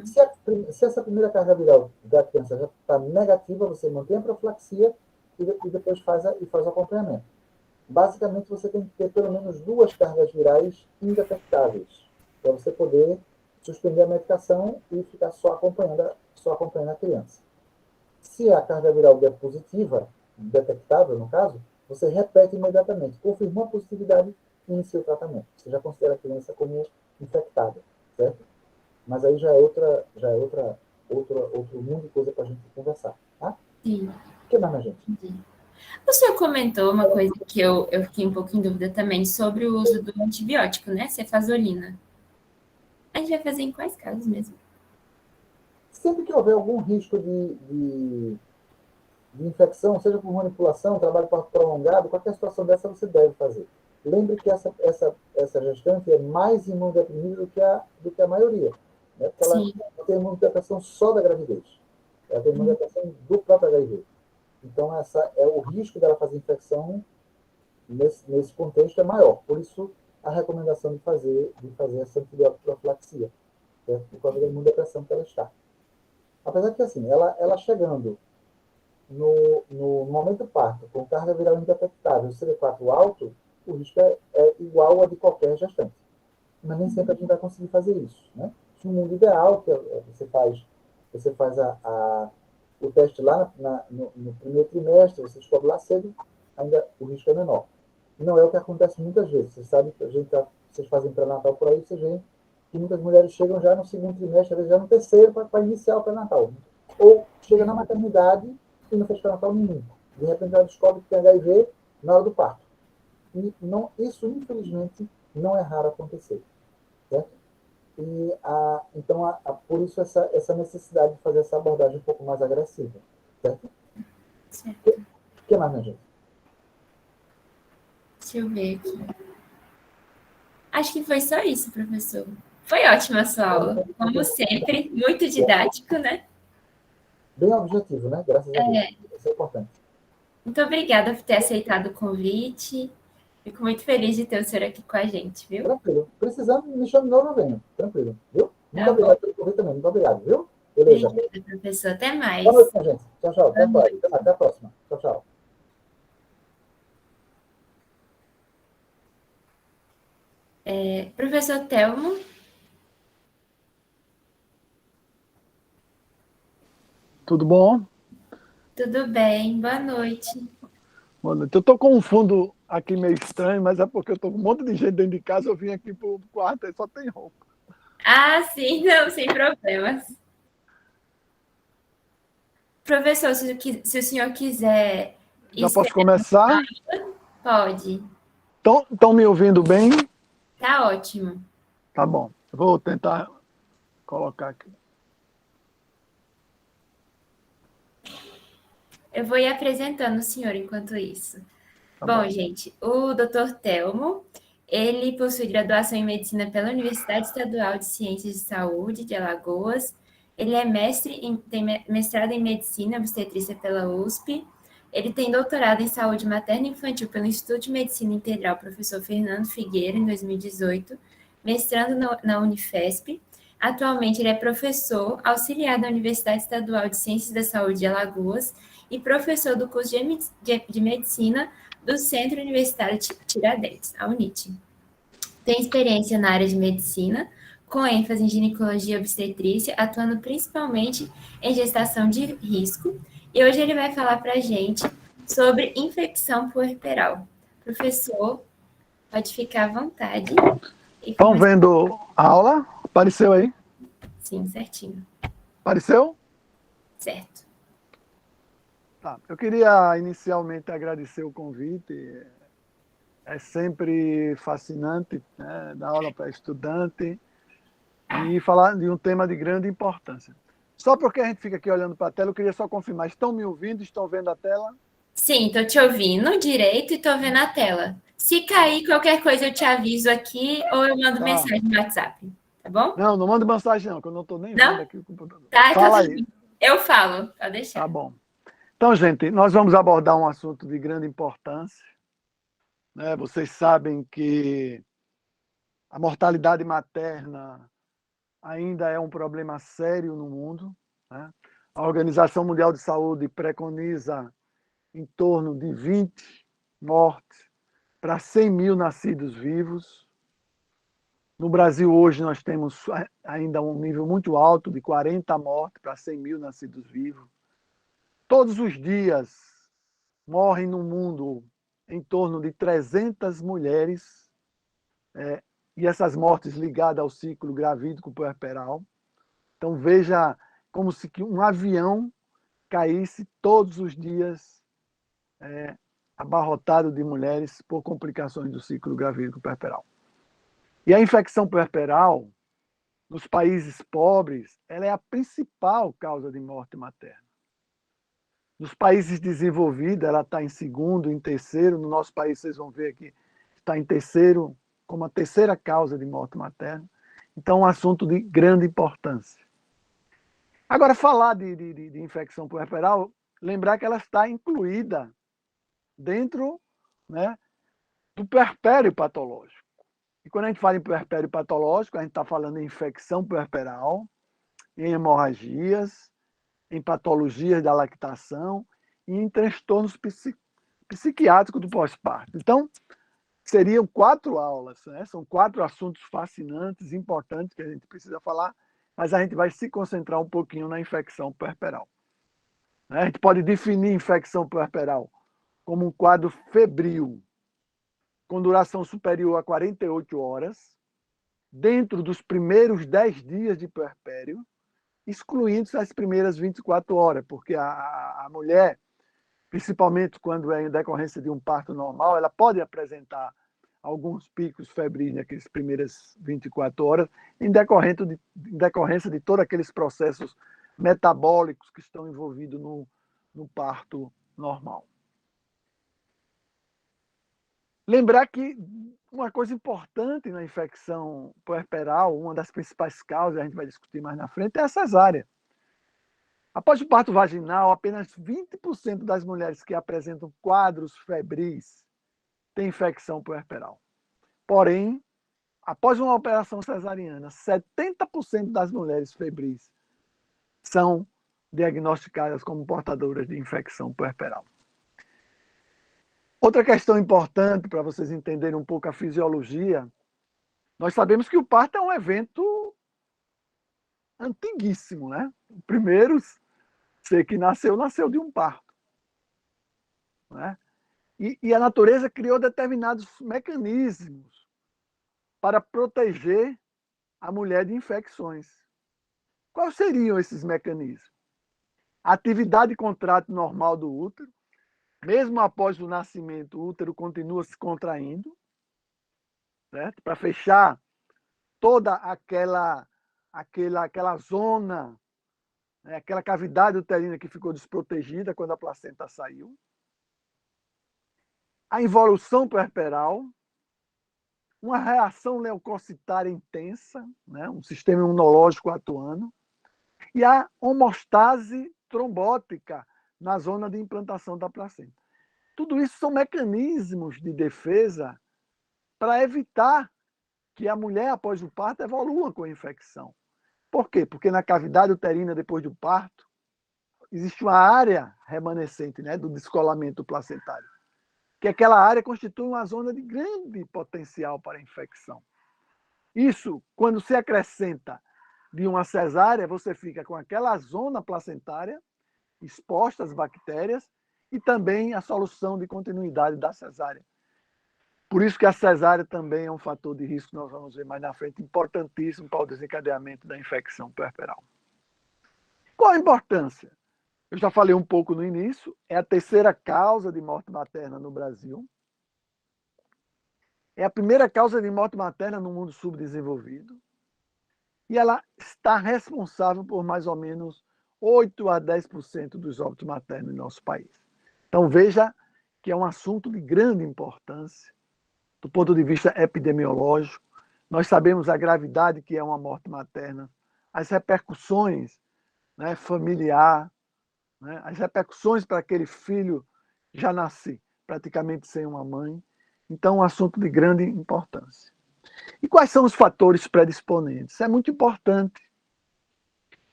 Se essa primeira carga viral da criança já está negativa, você mantém a profilaxia e depois faz o acompanhamento. Basicamente, você tem que ter pelo menos 2 cargas virais indetectáveis para você poder suspender a medicação e ficar só acompanhando a criança. Se a carga viral der positiva, detectável no caso, você repete imediatamente. Confirmou a positividade e inicia o tratamento. Você já considera a criança como infectada, certo? Mas aí já é outro mundo de coisa para a gente conversar, tá? Sim. O que mais, gente? Sim. O senhor comentou uma coisa que eu fiquei um pouco em dúvida também sobre o uso do antibiótico, né? Cefazolina. A gente vai fazer em quais casos mesmo? Sempre que houver algum risco de infecção, seja por manipulação, trabalho prolongado, qualquer situação dessa você deve fazer. Lembre que essa gestante é mais imunodeprimida do que a maioria, né? Porque ela Sim. não tem imunodepressão só da gravidez, ela tem imunodepressão do próprio HIV. Então, o risco dela fazer infecção nesse contexto é maior. Por isso, a recomendação de fazer essa antibiótico profilaxia, certo? Por causa da imunodepressão que ela está. Apesar que, assim, ela chegando no momento do parto, com carga viral indetectável, CD4 alto, o risco é igual a de qualquer gestante. Mas nem sempre a gente vai conseguir fazer isso, né? No mundo ideal, que você faz o teste lá no primeiro trimestre, você descobre lá cedo, ainda o risco é menor. Não é o que acontece muitas vezes. Você sabe que vocês fazem pré-natal por aí, vocês veem que muitas mulheres chegam já no segundo trimestre, às vezes já no terceiro, para iniciar o pré-natal. Ou chega na maternidade e não fez pré-natal nenhum. De repente ela descobre que tem HIV na hora do parto. E isso, infelizmente, não é raro acontecer. Certo? E, então, por isso, essa necessidade de fazer essa abordagem um pouco mais agressiva. Certo? Certo. O que mais, minha gente? Deixa eu ver aqui. Acho que foi só isso, professor. Foi ótima a sua aula. Como sempre, muito didático, né? Bem objetivo, né? Graças a Deus. Isso é importante. Muito obrigada por ter aceitado o convite. Fico muito feliz de ter o senhor aqui com a gente, viu? Tranquilo. Precisando, me chame de novo, eu venho. Tranquilo. Viu? Muito Tá obrigado bom. pelo convite também. Muito obrigado, viu? Beleza. Obrigada, professor. Até mais. Boa noite, minha gente. Tchau, tchau. Boa noite. Até a próxima. Tchau, tchau. Professor Telmo, Tudo bom? tudo bem? Boa noite. Boa noite. Eu estou com um fundo aqui meio estranho, mas é porque eu estou com um monte de gente dentro de casa, eu vim aqui para o quarto e só tem roupa. Ah, sim, não, sem problemas. Professor, se o senhor quiser Já posso escrever, começar? pode. Estão me ouvindo bem? Tá ótimo. Tá bom. Vou tentar colocar aqui. Eu vou ir apresentando o senhor enquanto isso. Tá Bom, bom. gente, o Dr. Telmo, ele possui graduação em medicina pela Universidade Estadual de Ciências de Saúde de Alagoas. Ele é tem mestrado em medicina obstetrícia pela USP. Ele tem doutorado em saúde materna e infantil pelo Instituto de Medicina Integral Professor Fernando Figueira, em 2018, mestrando na Unifesp. Atualmente, ele é professor auxiliar da Universidade Estadual de Ciências da Saúde de Alagoas e professor do curso de Medicina do Centro Universitário Tiradentes, a UNIT. Tem experiência na área de medicina, com ênfase em ginecologia e obstetrícia, atuando principalmente em gestação de risco. E hoje ele vai falar para a gente sobre infecção puerperal. Professor, pode ficar à vontade. Estão vendo a aula? Apareceu aí? Sim, certinho. Apareceu? Certo. Tá. Eu queria inicialmente agradecer o convite. É sempre fascinante, né, dar aula para estudante e falar de um tema de grande importância. Só porque a gente fica aqui olhando para a tela, eu queria só confirmar. Estão me ouvindo? Estão vendo a tela? Sim, estou te ouvindo direito e estou vendo a tela. Se cair qualquer coisa, eu te aviso aqui ou eu mando Tá. mensagem no WhatsApp, tá bom? Não, não manda mensagem não, que eu não estou nem Não? vendo aqui o computador. Tá, então Fala tudo aí. bem. Eu falo, pode Tá deixar. bom. Então, gente, nós vamos abordar um assunto de grande importância. Né? Vocês sabem que a mortalidade materna ainda é um problema sério no mundo. Né? A Organização Mundial de Saúde preconiza em torno de 20 mortes para 100 mil nascidos vivos. No Brasil, hoje, nós temos ainda um nível muito alto de 40 mortes para 100 mil nascidos vivos. Todos os dias morrem no mundo em torno de 300 mulheres, e essas mortes ligadas ao ciclo gravídico puerperal. Então, veja como se um avião caísse todos os dias abarrotado de mulheres por complicações do ciclo gravídico puerperal. E a infecção puerperal, nos países pobres, ela é a principal causa de morte materna. Nos países desenvolvidos, ela está em segundo, em terceiro. No nosso país, vocês vão ver aqui, está em terceiro, como a terceira causa de morte materna. Então, é um assunto de grande importância. Agora, falar de infecção puerperal, lembrar que ela está incluída dentro, né, do puerpério patológico. E quando a gente fala em puerpério patológico, a gente está falando em infecção puerperal, em hemorragias, em patologias da lactação e em transtornos psiquiátricos do pós-parto. Então, seriam 4 aulas, né? São 4 assuntos fascinantes, importantes que a gente precisa falar, mas a gente vai se concentrar um pouquinho na infecção puerperal. A gente pode definir infecção puerperal como um quadro febril, com duração superior a 48 horas, dentro dos primeiros 10 dias de puerpério, excluindo as primeiras 24 horas, porque a mulher, principalmente quando é em decorrência de um parto normal, ela pode apresentar alguns picos febris naquelas primeiras 24 horas, em decorrência de todos aqueles processos metabólicos que estão envolvidos no parto normal. Lembrar que uma coisa importante na infecção puerperal, uma das principais causas, a gente vai discutir mais na frente, é a cesárea. Após o parto vaginal, apenas 20% das mulheres que apresentam quadros febris têm infecção puerperal. Porém, após uma operação cesariana, 70% das mulheres febris são diagnosticadas como portadoras de infecção puerperal. Outra questão importante para vocês entenderem um pouco a fisiologia, nós sabemos que o parto é um evento antiguíssimo, né? O primeiro ser que nasceu de um parto, né? E a natureza criou determinados mecanismos para proteger a mulher de infecções. Quais seriam esses mecanismos? A atividade e contrato normal do útero, mesmo após o nascimento, o útero continua se contraindo, certo? Para fechar toda aquela zona, né? Aquela cavidade uterina que ficou desprotegida quando a placenta saiu. A involução puerperal, uma reação leucocitária intensa, né? Um sistema imunológico atuando, e a homostase trombótica na zona de implantação da placenta. Tudo isso são mecanismos de defesa para evitar que a mulher, após o parto, evolua com a infecção. Por quê? Porque na cavidade uterina, depois do parto, existe uma área remanescente, né, do descolamento placentário, que aquela área constitui uma zona de grande potencial para a infecção. Isso, quando se acrescenta de uma cesárea, você fica com aquela zona placentária exposta às bactérias e também a solução de continuidade da cesárea. Por isso que a cesárea também é um fator de risco, nós vamos ver mais na frente, importantíssimo para o desencadeamento da infecção puerperal. Qual a importância? Eu já falei um pouco no início, é a terceira causa de morte materna no Brasil. É a primeira causa de morte materna no mundo subdesenvolvido. E ela está responsável por mais ou menos 8 a 10% dos óbitos maternos em nosso país. Então veja que é um assunto de grande importância do ponto de vista epidemiológico. Nós sabemos a gravidade que é uma morte materna, as repercussões, né, familiar, né, as repercussões para aquele filho já nasce praticamente sem uma mãe. Então, um assunto de grande importância. E quais são os fatores predisponentes? Isso é muito importante,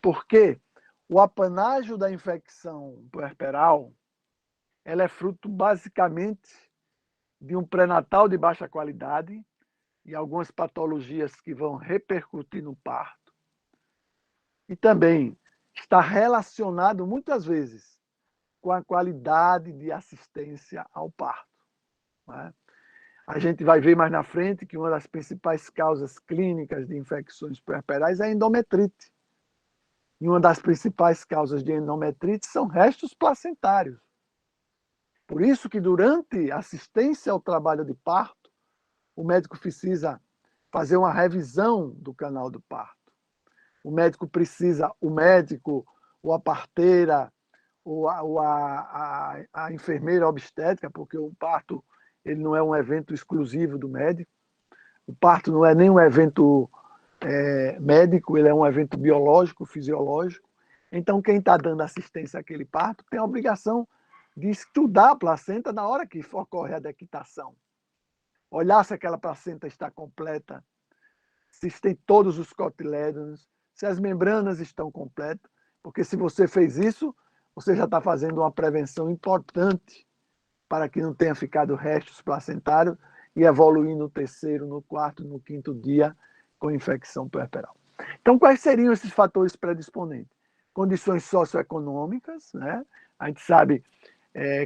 porque o apanágio da infecção puerperal ela é fruto basicamente de um pré-natal de baixa qualidade e algumas patologias que vão repercutir no parto. E também está relacionado muitas vezes com a qualidade de assistência ao parto, né? A gente vai ver mais na frente que uma das principais causas clínicas de infecções puerperais é a endometrite. E uma das principais causas de endometrite são restos placentários. Por isso que durante a assistência ao trabalho de parto, o médico precisa fazer uma revisão do canal do parto. O médico, ou a parteira, ou a enfermeira obstétrica, porque o parto ele não é um evento exclusivo do médico. O parto não é nem um evento médico, ele é um evento biológico, fisiológico. Então, quem está dando assistência àquele parto tem a obrigação de estudar a placenta na hora que ocorre a dequitação. Olhar se aquela placenta está completa, se tem todos os cotilédonos, se as membranas estão completas, porque se você fez isso, você já está fazendo uma prevenção importante para que não tenha ficado restos placentários e evoluir no terceiro, no quarto, no quinto dia com infecção puerperal. Então, quais seriam esses fatores predisponentes? Condições socioeconômicas, né? A gente sabe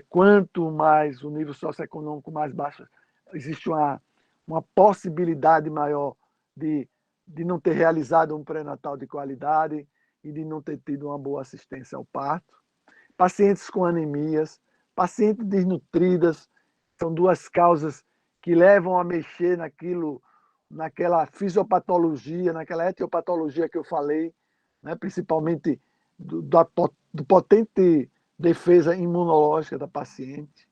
quanto mais o nível socioeconômico mais baixo, existe uma possibilidade maior de não ter realizado um pré-natal de qualidade e de não ter tido uma boa assistência ao parto. Pacientes com anemias, pacientes desnutridas, são duas causas que levam a mexer naquela fisiopatologia, naquela etiopatologia que eu falei, né? Principalmente do potente defesa imunológica da paciente.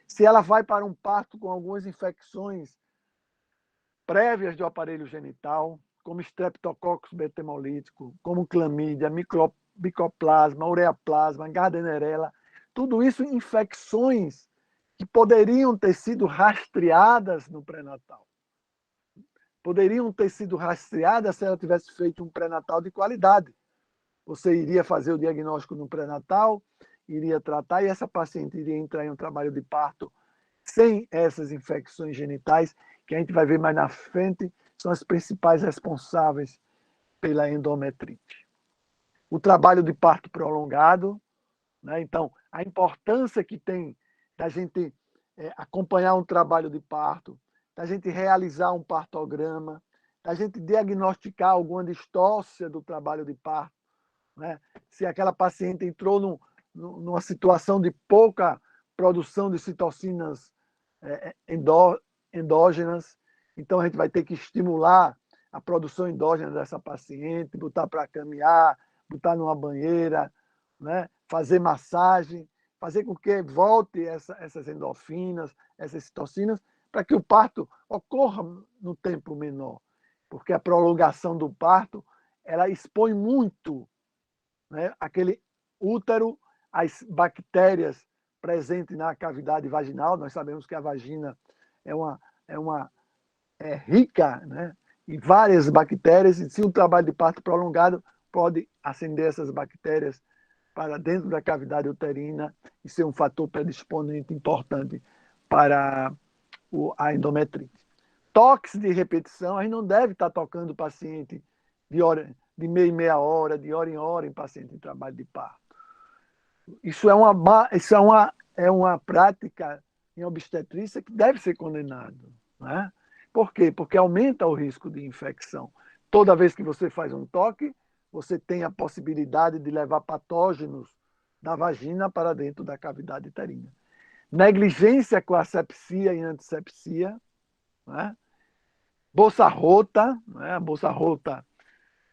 Se ela vai para um parto com algumas infecções prévias do aparelho genital, como Streptococcus betemolítico, como clamídia, micoplasma, ureaplasma, Gardnerella, tudo isso infecções que poderiam ter sido rastreadas no pré-natal. Poderiam ter sido rastreadas se ela tivesse feito um pré-natal de qualidade. Você iria fazer o diagnóstico no pré-natal, iria tratar e essa paciente iria entrar em um trabalho de parto sem essas infecções genitais, que a gente vai ver mais na frente, são as principais responsáveis pela endometrite. O trabalho de parto prolongado, né? Então, a importância que tem da gente acompanhar um trabalho de parto, da gente realizar um partograma, da gente diagnosticar alguma distócia do trabalho de parto, né? Se aquela paciente entrou numa situação de pouca produção de citocinas endógenas, então a gente vai ter que estimular a produção endógena dessa paciente, botar para caminhar, botar numa banheira, né? Fazer massagem, fazer com que volte essas endorfinas, essas citocinas, para que o parto ocorra no tempo menor, porque a prolongação do parto ela expõe muito, né, aquele útero às bactérias presentes na cavidade vaginal. Nós sabemos que a vagina é rica, né, em várias bactérias, e se um trabalho de parto prolongado pode acender essas bactérias para dentro da cavidade uterina e ser um fator predisponente importante para a endometrite. Toques de repetição, a gente não deve estar tocando o paciente de meia em meia hora, de hora em hora, em paciente em trabalho de parto. Isso é uma prática em obstetrícia que deve ser condenado, né? Por quê? Porque aumenta o risco de infecção. Toda vez que você faz um toque, você tem a possibilidade de levar patógenos da vagina para dentro da cavidade uterina. Negligência com asepsia e antissepsia, né? Bolsa rota, né? A bolsa rota,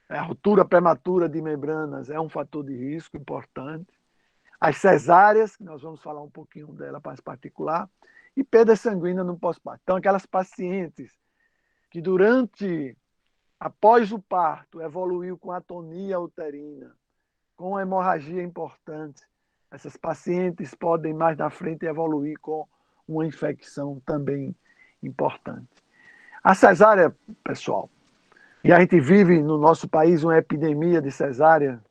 a ruptura prematura de membranas é um fator de risco importante. As cesáreas, que nós vamos falar um pouquinho dela mais particular, e perda sanguínea no pós-parto. Então, aquelas pacientes que após o parto, evoluiu com atonia uterina, com hemorragia importante, essas pacientes podem mais na frente evoluir com uma infecção também importante. A cesárea, pessoal, e a gente vive no nosso país uma epidemia de cesárea,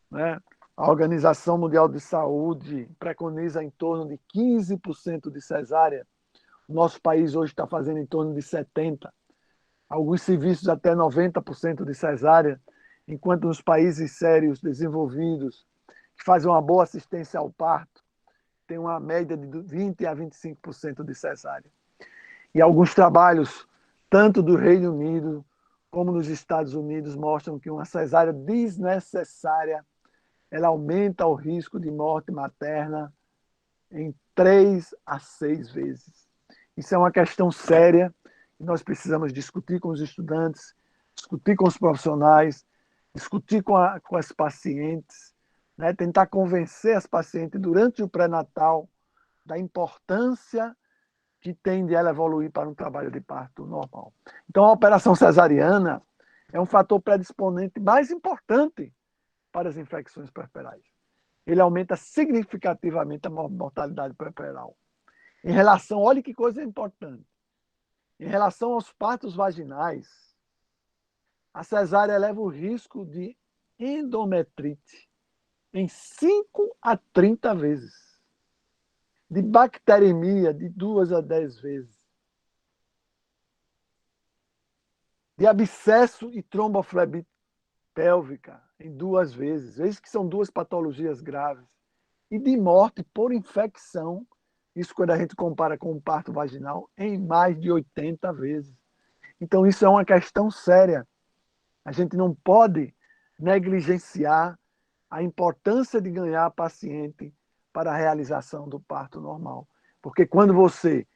né? A Organização Mundial de Saúde preconiza em torno de 15% de cesárea. O nosso país hoje está fazendo em torno de 70%. Alguns serviços até 90% de cesárea, enquanto nos países sérios, desenvolvidos, que fazem uma boa assistência ao parto, tem uma média de 20% a 25% de cesárea. E alguns trabalhos, tanto do Reino Unido como nos Estados Unidos, mostram que uma cesárea desnecessária ela aumenta o risco de morte materna em 3 a 6 vezes. Isso é uma questão séria e nós precisamos discutir com os estudantes, discutir com os profissionais, discutir com as pacientes, né? Tentar convencer as pacientes durante o pré-natal da importância que tem de ela evoluir para um trabalho de parto normal. Então, a operação cesariana é um fator predisponente mais importante para as infecções puerperais. Ele aumenta significativamente a mortalidade puerperal. Em relação, olha que coisa importante, em relação aos partos vaginais, a cesárea eleva o risco de endometrite em 5 a 30 vezes, de bacteremia de 2 a 10 vezes, de abscesso e tromboflebite pélvica em 2 vezes, vezes que são 2 patologias graves, e de morte por infecção, isso quando a gente compara com o parto vaginal, em mais de 80 vezes. Então isso é uma questão séria. A gente não pode negligenciar a importância de ganhar a paciente para a realização do parto normal. Porque quando você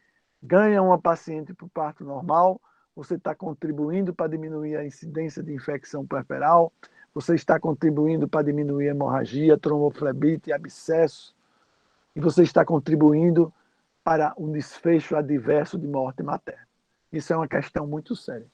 ganha uma paciente para o parto normal, você está contribuindo para diminuir a incidência de infecção puerperal, você está contribuindo para diminuir a hemorragia, tromboflebite, abscesso, e você está contribuindo para um desfecho adverso de morte materna. Isso é uma questão muito séria.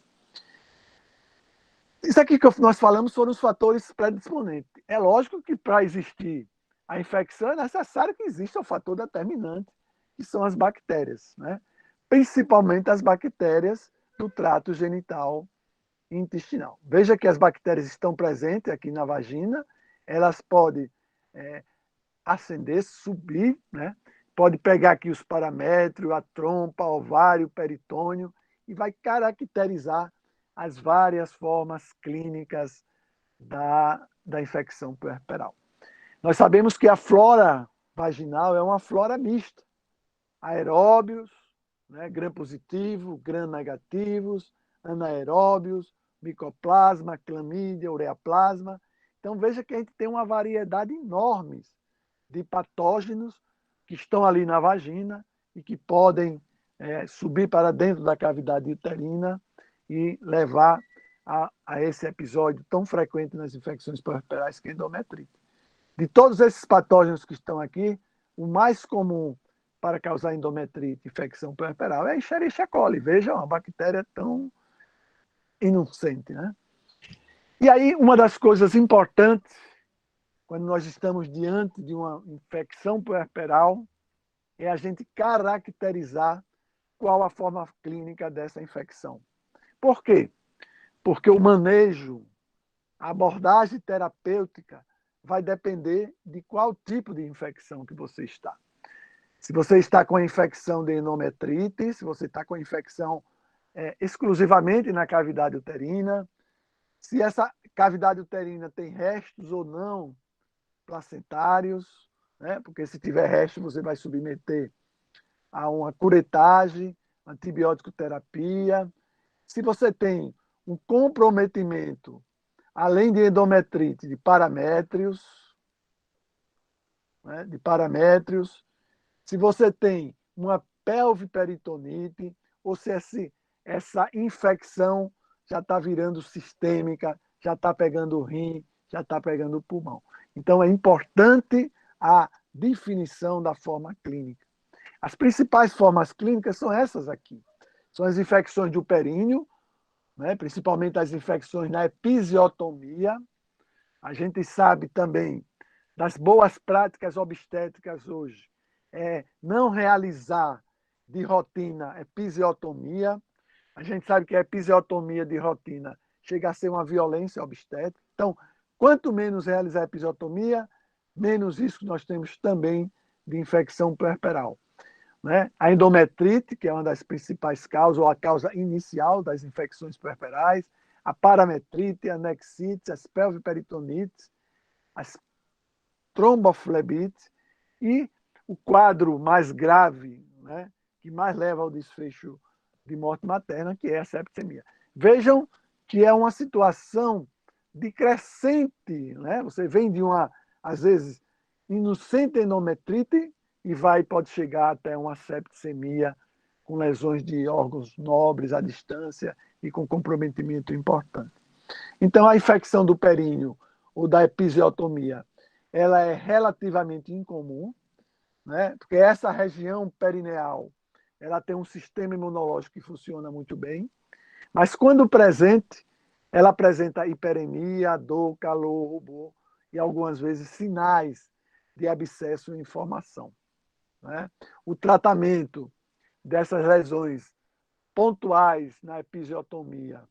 Isso aqui que nós falamos foram os fatores predisponentes. É lógico que para existir a infecção é necessário que exista o fator determinante, que são as bactérias, né? Principalmente as bactérias do trato genital e intestinal. Veja que as bactérias estão presentes aqui na vagina, elas podem ascender, subir, né? Pode pegar aqui os paramétrios, a trompa, ovário, peritônio, e vai caracterizar as várias formas clínicas da infecção puerperal. Nós sabemos que a flora vaginal é uma flora mista. aeróbios, né, gram-positivo, gram-negativos, anaeróbios, micoplasma, clamídia, ureaplasma. Então, veja que a gente tem uma variedade enorme de patógenos que estão ali na vagina e que podem subir para dentro da cavidade uterina e levar a esse episódio tão frequente nas infecções puerperais que é a endometrite. De todos esses patógenos que estão aqui, o mais comum para causar endometrite, infecção puerperal, é a Escherichia coli. Veja, uma bactéria tão inocente, né? E aí, uma das coisas importantes, quando nós estamos diante de uma infecção puerperal, é a gente caracterizar qual a forma clínica dessa infecção. Por quê? Porque o manejo, a abordagem terapêutica vai depender de qual tipo de infecção que você está. Se você está com a infecção de endometrite, se você está com a infecção exclusivamente na cavidade uterina, se essa cavidade uterina tem restos ou não placentários, né? Porque se tiver resto, você vai submeter a uma curetagem, antibiótico terapia. Se você tem um comprometimento, além de endometrite, de paramétrios, né? De paramétrios, se você tem uma pelviperitonite, ou se essa infecção já está virando sistêmica, já está pegando o rim, já está pegando o pulmão. Então, é importante a definição da forma clínica. As principais formas clínicas são essas aqui. São as infecções do períneo, né? Principalmente as infecções na episiotomia. A gente sabe também das boas práticas obstétricas hoje, não realizar de rotina episiotomia. A gente sabe que a episiotomia de rotina chega a ser uma violência obstétrica. Então, quanto menos realizar a episiotomia, menos risco nós temos também de infecção puerperal. Né? A endometrite, que é uma das principais causas, ou a causa inicial das infecções puerperais, a parametrite, a anexite, as pelviperitonites, as tromboflebites e o quadro mais grave, né, que mais leva ao desfecho de morte materna, que é a septicemia. Vejam que é uma situação decrescente, né? Você vem de uma, às vezes, inocente endometrite e pode chegar até uma septicemia com lesões de órgãos nobres à distância e com comprometimento importante. Então, a infecção do períneo ou da episiotomia, ela é relativamente incomum, né? Porque essa região perineal, ela tem um sistema imunológico que funciona muito bem, mas quando presente, ela apresenta hiperemia, dor, calor, rubor e algumas vezes sinais de abscesso e inflamação. Né? O tratamento dessas lesões pontuais na episiotomia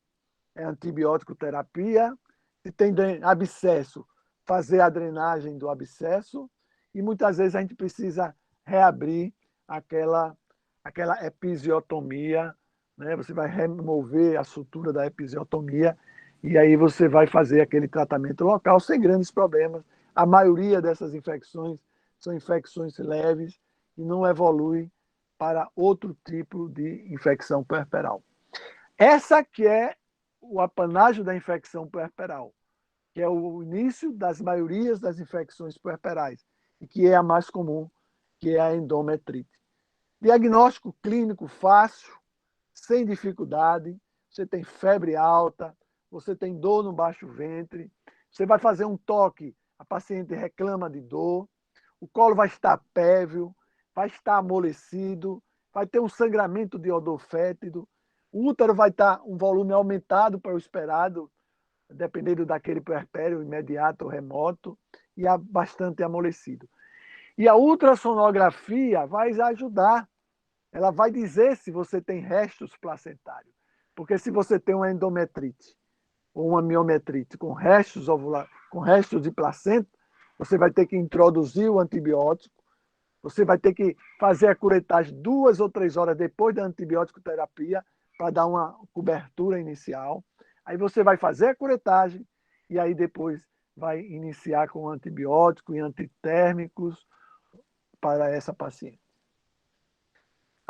é antibiótico terapia. Se tem abscesso, fazer a drenagem do abscesso e muitas vezes a gente precisa reabrir aquela episiotomia, né? Você vai remover a sutura da episiotomia e aí você vai fazer aquele tratamento local sem grandes problemas. A maioria dessas infecções são infecções leves e não evolui para outro tipo de infecção puerperal. Essa que é o apanágio da infecção puerperal, que é o início das maiorias das infecções puerperais e que é a mais comum, que é a endometrite. Diagnóstico clínico fácil, sem dificuldade, você tem febre alta, você tem dor no baixo ventre, você vai fazer um toque, a paciente reclama de dor, o colo vai estar pévio, vai estar amolecido, vai ter um sangramento de odor fétido, o útero vai estar um volume aumentado para o esperado, dependendo daquele puerpério imediato ou remoto, e bastante amolecido. E a ultrassonografia vai ajudar. Ela vai dizer se você tem restos placentários. Porque se você tem uma endometrite ou uma miometrite com restos de placenta, você vai ter que introduzir o antibiótico, você vai ter que fazer a curetagem 2 ou 3 horas depois da antibiótico terapia para dar uma cobertura inicial. Aí você vai fazer a curetagem e aí depois vai iniciar com antibiótico e antitérmicos para essa paciente.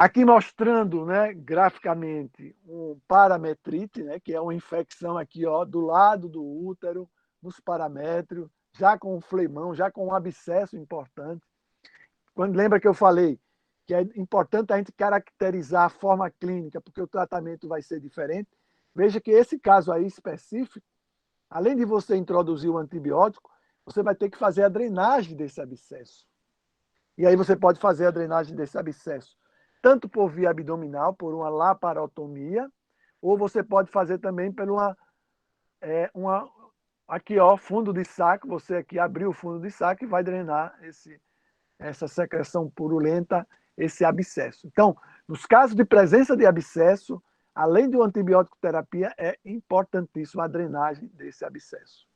Aqui mostrando, né, graficamente um parametrite, né, que é uma infecção aqui, ó, do lado do útero, nos paramétrios, já com um flemão, já com um abscesso importante. Quando lembra que eu falei que é importante a gente caracterizar a forma clínica, porque o tratamento vai ser diferente. Veja que esse caso aí específico, além de você introduzir o antibiótico, você vai ter que fazer a drenagem desse abscesso. E aí você pode fazer a drenagem desse abscesso tanto por via abdominal, por uma laparotomia, ou você pode fazer também por aqui, ó, fundo de saco, você aqui abrir o fundo de saco e vai drenar essa secreção purulenta, esse abscesso. Então, nos casos de presença de abscesso, além do antibiótico terapia, é importantíssima a drenagem desse abscesso.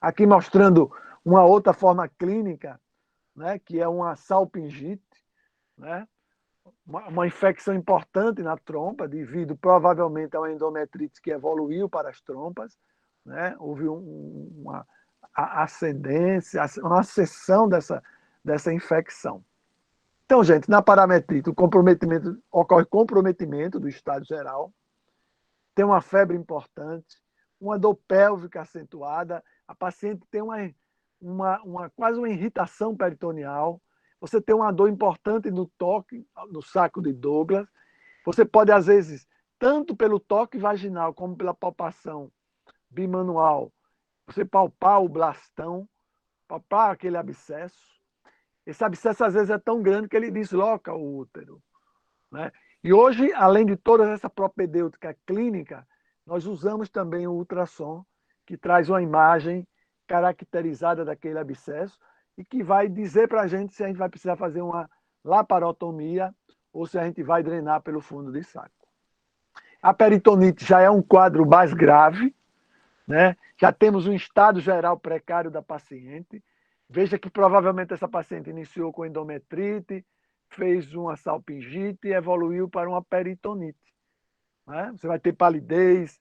Aqui mostrando uma outra forma clínica, né, que é uma salpingite, né, uma infecção importante na trompa, devido provavelmente a uma endometrite que evoluiu para as trompas, né? Houve uma ascendência, uma acessão dessa infecção. Então, gente, na parametrite, ocorre comprometimento do estado geral, tem uma febre importante, uma dor pélvica acentuada, a paciente tem quase uma irritação peritoneal, você tem uma dor importante no toque, no saco de Douglas. Você pode, às vezes, tanto pelo toque vaginal como pela palpação bimanual, você palpar o blastão, palpar aquele abscesso. Esse abscesso, às vezes, é tão grande que ele desloca o útero, né? E hoje, além de toda essa propedêutica clínica, nós usamos também o ultrassom, que traz uma imagem caracterizada daquele abscesso e que vai dizer para a gente se a gente vai precisar fazer uma laparotomia ou se a gente vai drenar pelo fundo de saco. A peritonite já é um quadro mais grave, né? Já temos um estado geral precário da paciente. Veja que provavelmente essa paciente iniciou com endometrite, fez uma salpingite e evoluiu para uma peritonite, né? Você vai ter palidez,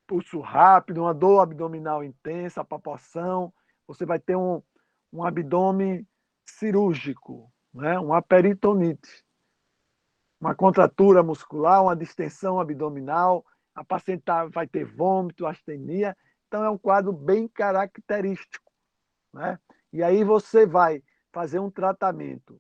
pulso rápido, uma dor abdominal intensa, palpação, você vai ter um abdômen cirúrgico, né? Uma peritonite, uma contratura muscular, uma distensão abdominal, a paciente vai ter vômito, astenia, então é um quadro bem característico, né? E aí você vai fazer um tratamento,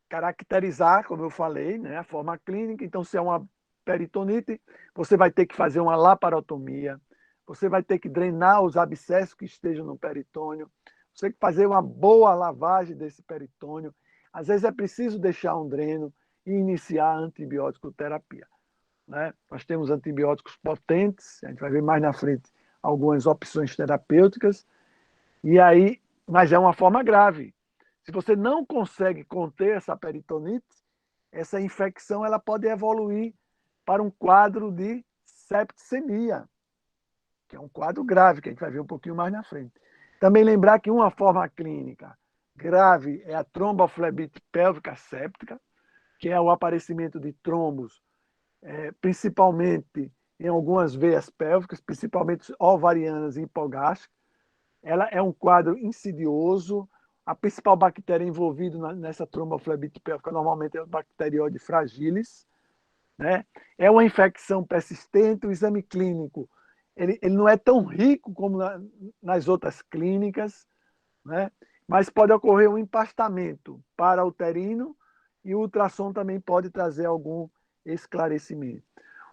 caracterizar, como eu falei, né, a forma clínica. Então, se é uma peritonite, você vai ter que fazer uma laparotomia, você vai ter que drenar os abscessos que estejam no peritônio, você tem que fazer uma boa lavagem desse peritônio. Às vezes é preciso deixar um dreno e iniciar a antibiótico terapia, né? Nós temos antibióticos potentes, a gente vai ver mais na frente algumas opções terapêuticas, e aí, mas é uma forma grave. Se você não consegue conter essa peritonite, essa infecção ela pode evoluir para um quadro de septicemia, que é um quadro grave, que a gente vai ver um pouquinho mais na frente. Também lembrar que uma forma clínica grave é a tromboflebite pélvica séptica, que é o aparecimento de trombos, principalmente em algumas veias pélvicas, principalmente ovarianas e hipogástricas. Ela é um quadro insidioso. A principal bactéria envolvida nessa tromboflebite pélvica normalmente é o Bacteriode fragilis, né? É uma infecção persistente. O exame clínico ele não é tão rico como nas outras clínicas, né? Mas pode ocorrer um empastamento parauterino e o ultrassom também pode trazer algum esclarecimento.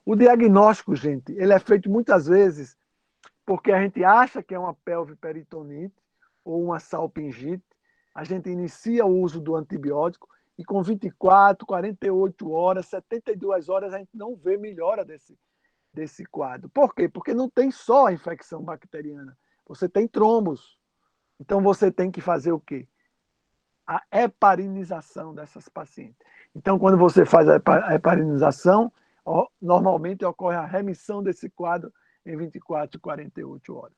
O diagnóstico, gente, ele é feito muitas vezes porque a gente acha que é uma pelviperitonite ou uma salpingite, a gente inicia o uso do antibiótico e com 24, 48 horas, 72 horas a gente não vê melhora desse quadro. Por quê? Porque não tem só a infecção bacteriana, você tem trombos. Então você tem que fazer o quê? A heparinização dessas pacientes. Então, quando você faz a heparinização, normalmente ocorre a remissão desse quadro em 24 e 48 horas.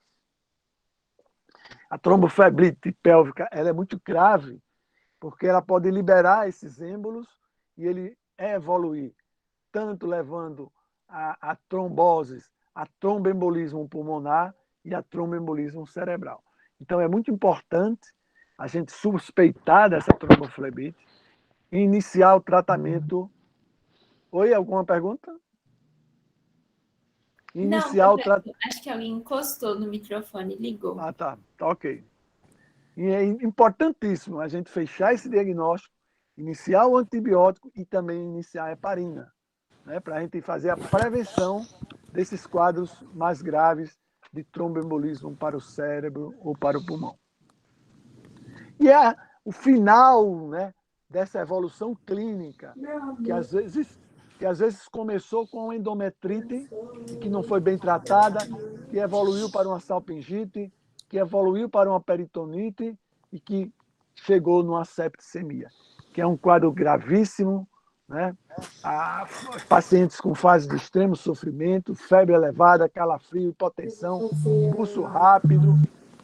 A trombofleblite pélvica ela é muito grave, porque ela pode liberar esses êmbolos e ele evoluir, tanto levando a tromboses, a tromboembolismo pulmonar e a tromboembolismo cerebral. Então, é muito importante a gente suspeitar dessa tromboflebite iniciar o tratamento. Oi, alguma pergunta? Não, Iniciar o tratamento. acho que alguém encostou no microfone, ligou. Ah, tá. Tá ok. E é importantíssimo a gente fechar esse diagnóstico, iniciar o antibiótico e também iniciar a heparina, né, para a gente fazer a prevenção desses quadros mais graves de tromboembolismo para o cérebro ou para o pulmão. E é o final, né, dessa evolução clínica, que às vezes começou com endometrite, e que não foi bem tratada, que evoluiu para uma salpingite, que evoluiu para uma peritonite e que chegou numa septicemia, que é um quadro gravíssimo, né? Pacientes com fase de extremo sofrimento, febre elevada, calafrio, hipotensão, pulso rápido,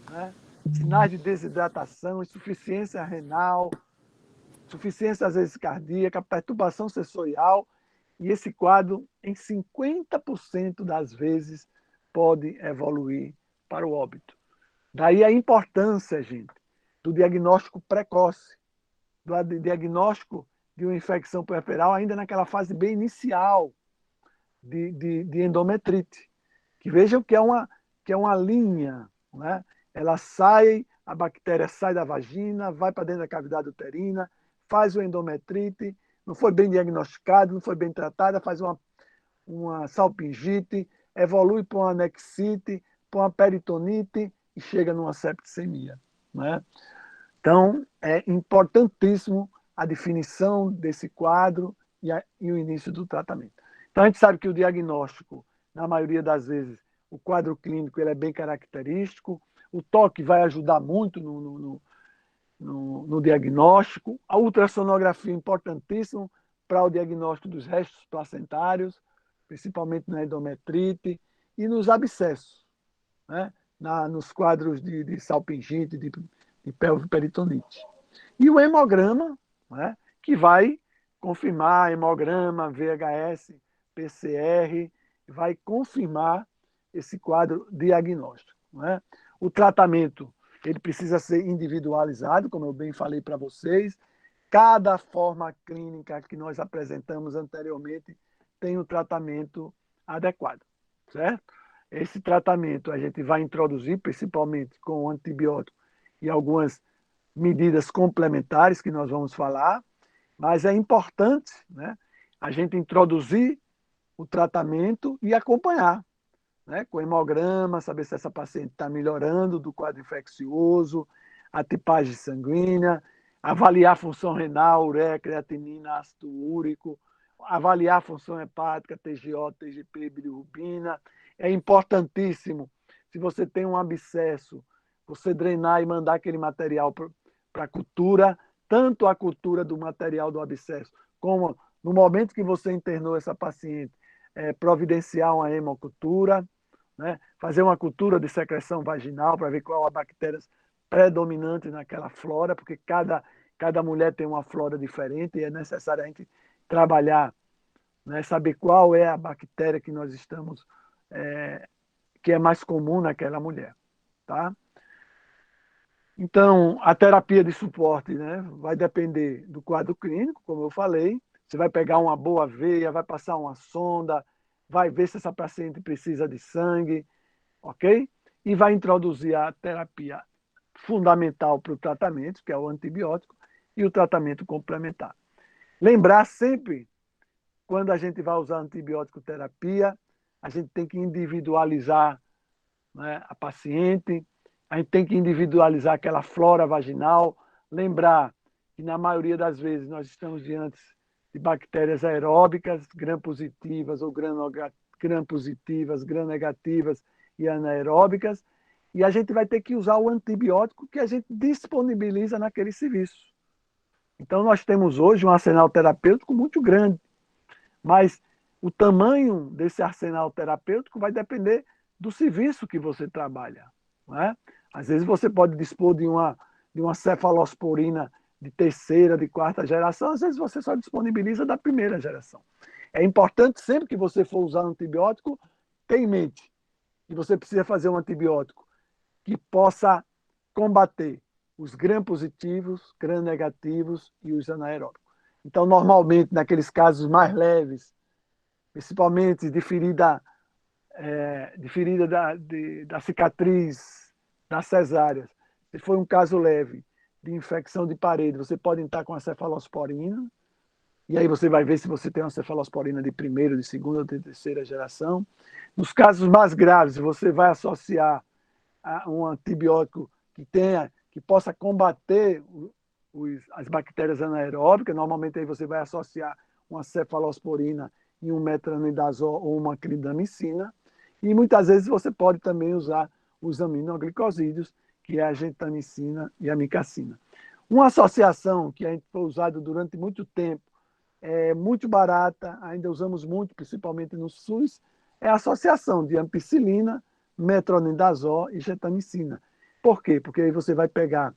né? Sinais de desidratação, insuficiência renal, insuficiência às vezes cardíaca, perturbação sensorial, e esse quadro, em 50% das vezes, pode evoluir para o óbito. Daí a importância, gente, do diagnóstico precoce, do diagnóstico de uma infecção puerperal ainda naquela fase bem inicial de endometrite. Que vejam que é uma linha, né? Ela sai, a bactéria sai da vagina, vai para dentro da cavidade uterina, faz o endometrite, não foi bem diagnosticado, não foi bem tratada, faz uma salpingite, evolui para uma anexite, para uma peritonite e chega numa septicemia, né? Então, é importantíssimo a definição desse quadro e o início do tratamento. Então, a gente sabe que o diagnóstico, na maioria das vezes, o quadro clínico ele é bem característico, o toque vai ajudar muito no diagnóstico, a ultrassonografia é importantíssima para o diagnóstico dos restos placentários, principalmente na endometrite e nos abscessos, né? Nos quadros de salpingite, de pelvoperitonite. E o hemograma, né, que vai confirmar hemograma, VHS, PCR, vai confirmar esse quadro diagnóstico, né? O tratamento ele precisa ser individualizado, como eu bem falei para vocês. Cada forma clínica que nós apresentamos anteriormente tem um tratamento adequado, certo? Esse tratamento a gente vai introduzir principalmente com o antibiótico e algumas medidas complementares que nós vamos falar, mas é importante, né, a gente introduzir o tratamento e acompanhar, né, com hemograma, saber se essa paciente está melhorando do quadro infeccioso, a tipagem sanguínea, avaliar a função renal, ureia, creatinina, ácido úrico, avaliar a função hepática, TGO, TGP, bilirrubina. É importantíssimo, se você tem um abscesso, você drenar e mandar aquele material para a cultura, tanto a cultura do material do abscesso, como no momento que você internou essa paciente, providenciar uma hemocultura, né? Fazer uma cultura de secreção vaginal para ver qual a bactéria predominante naquela flora, porque cada mulher tem uma flora diferente e é necessário a gente trabalhar, né? Saber qual é a bactéria que nós estamos, que é mais comum naquela mulher, tá? Então, a terapia de suporte, né, vai depender do quadro clínico, como eu falei. Você vai pegar uma boa veia, vai passar uma sonda, vai ver se essa paciente precisa de sangue, ok? E vai introduzir a terapia fundamental para o tratamento, que é o antibiótico, e o tratamento complementar. Lembrar sempre, quando a gente vai usar antibiótico terapia, a gente tem que individualizar, né, a paciente, a gente tem que individualizar aquela flora vaginal, lembrar que na maioria das vezes nós estamos diante de bactérias aeróbicas, gram-positivas ou gram-positivas, gram-negativas e anaeróbicas, e a gente vai ter que usar o antibiótico que a gente disponibiliza naquele serviço. Então nós temos hoje um arsenal terapêutico muito grande, mas o tamanho desse arsenal terapêutico vai depender do serviço que você trabalha, né? Às vezes você pode dispor de uma cefalosporina de terceira, de quarta geração, às vezes você só disponibiliza da primeira geração. É importante sempre que você for usar um antibiótico, ter em mente que você precisa fazer um antibiótico que possa combater os gram-positivos, gram-negativos e os anaeróbicos. Então, normalmente, naqueles casos mais leves, principalmente de ferida da cicatriz das cesáreas, se for um caso leve de infecção de parede, você pode estar com a cefalosporina, e aí você vai ver se você tem uma cefalosporina de primeira, de segunda ou de terceira geração. Nos casos mais graves, você vai associar a um antibiótico que possa combater as bactérias anaeróbicas. Normalmente aí você vai associar uma cefalosporina e um metronidazol ou uma clindamicina. E muitas vezes você pode também usar os aminoglicosídeos, que é a gentamicina e a micacina. Uma associação que a gente foi usada durante muito tempo, é muito barata, ainda usamos muito, principalmente no SUS, é a associação de ampicilina, metronidazol e gentamicina. Por quê? Porque aí você vai pegar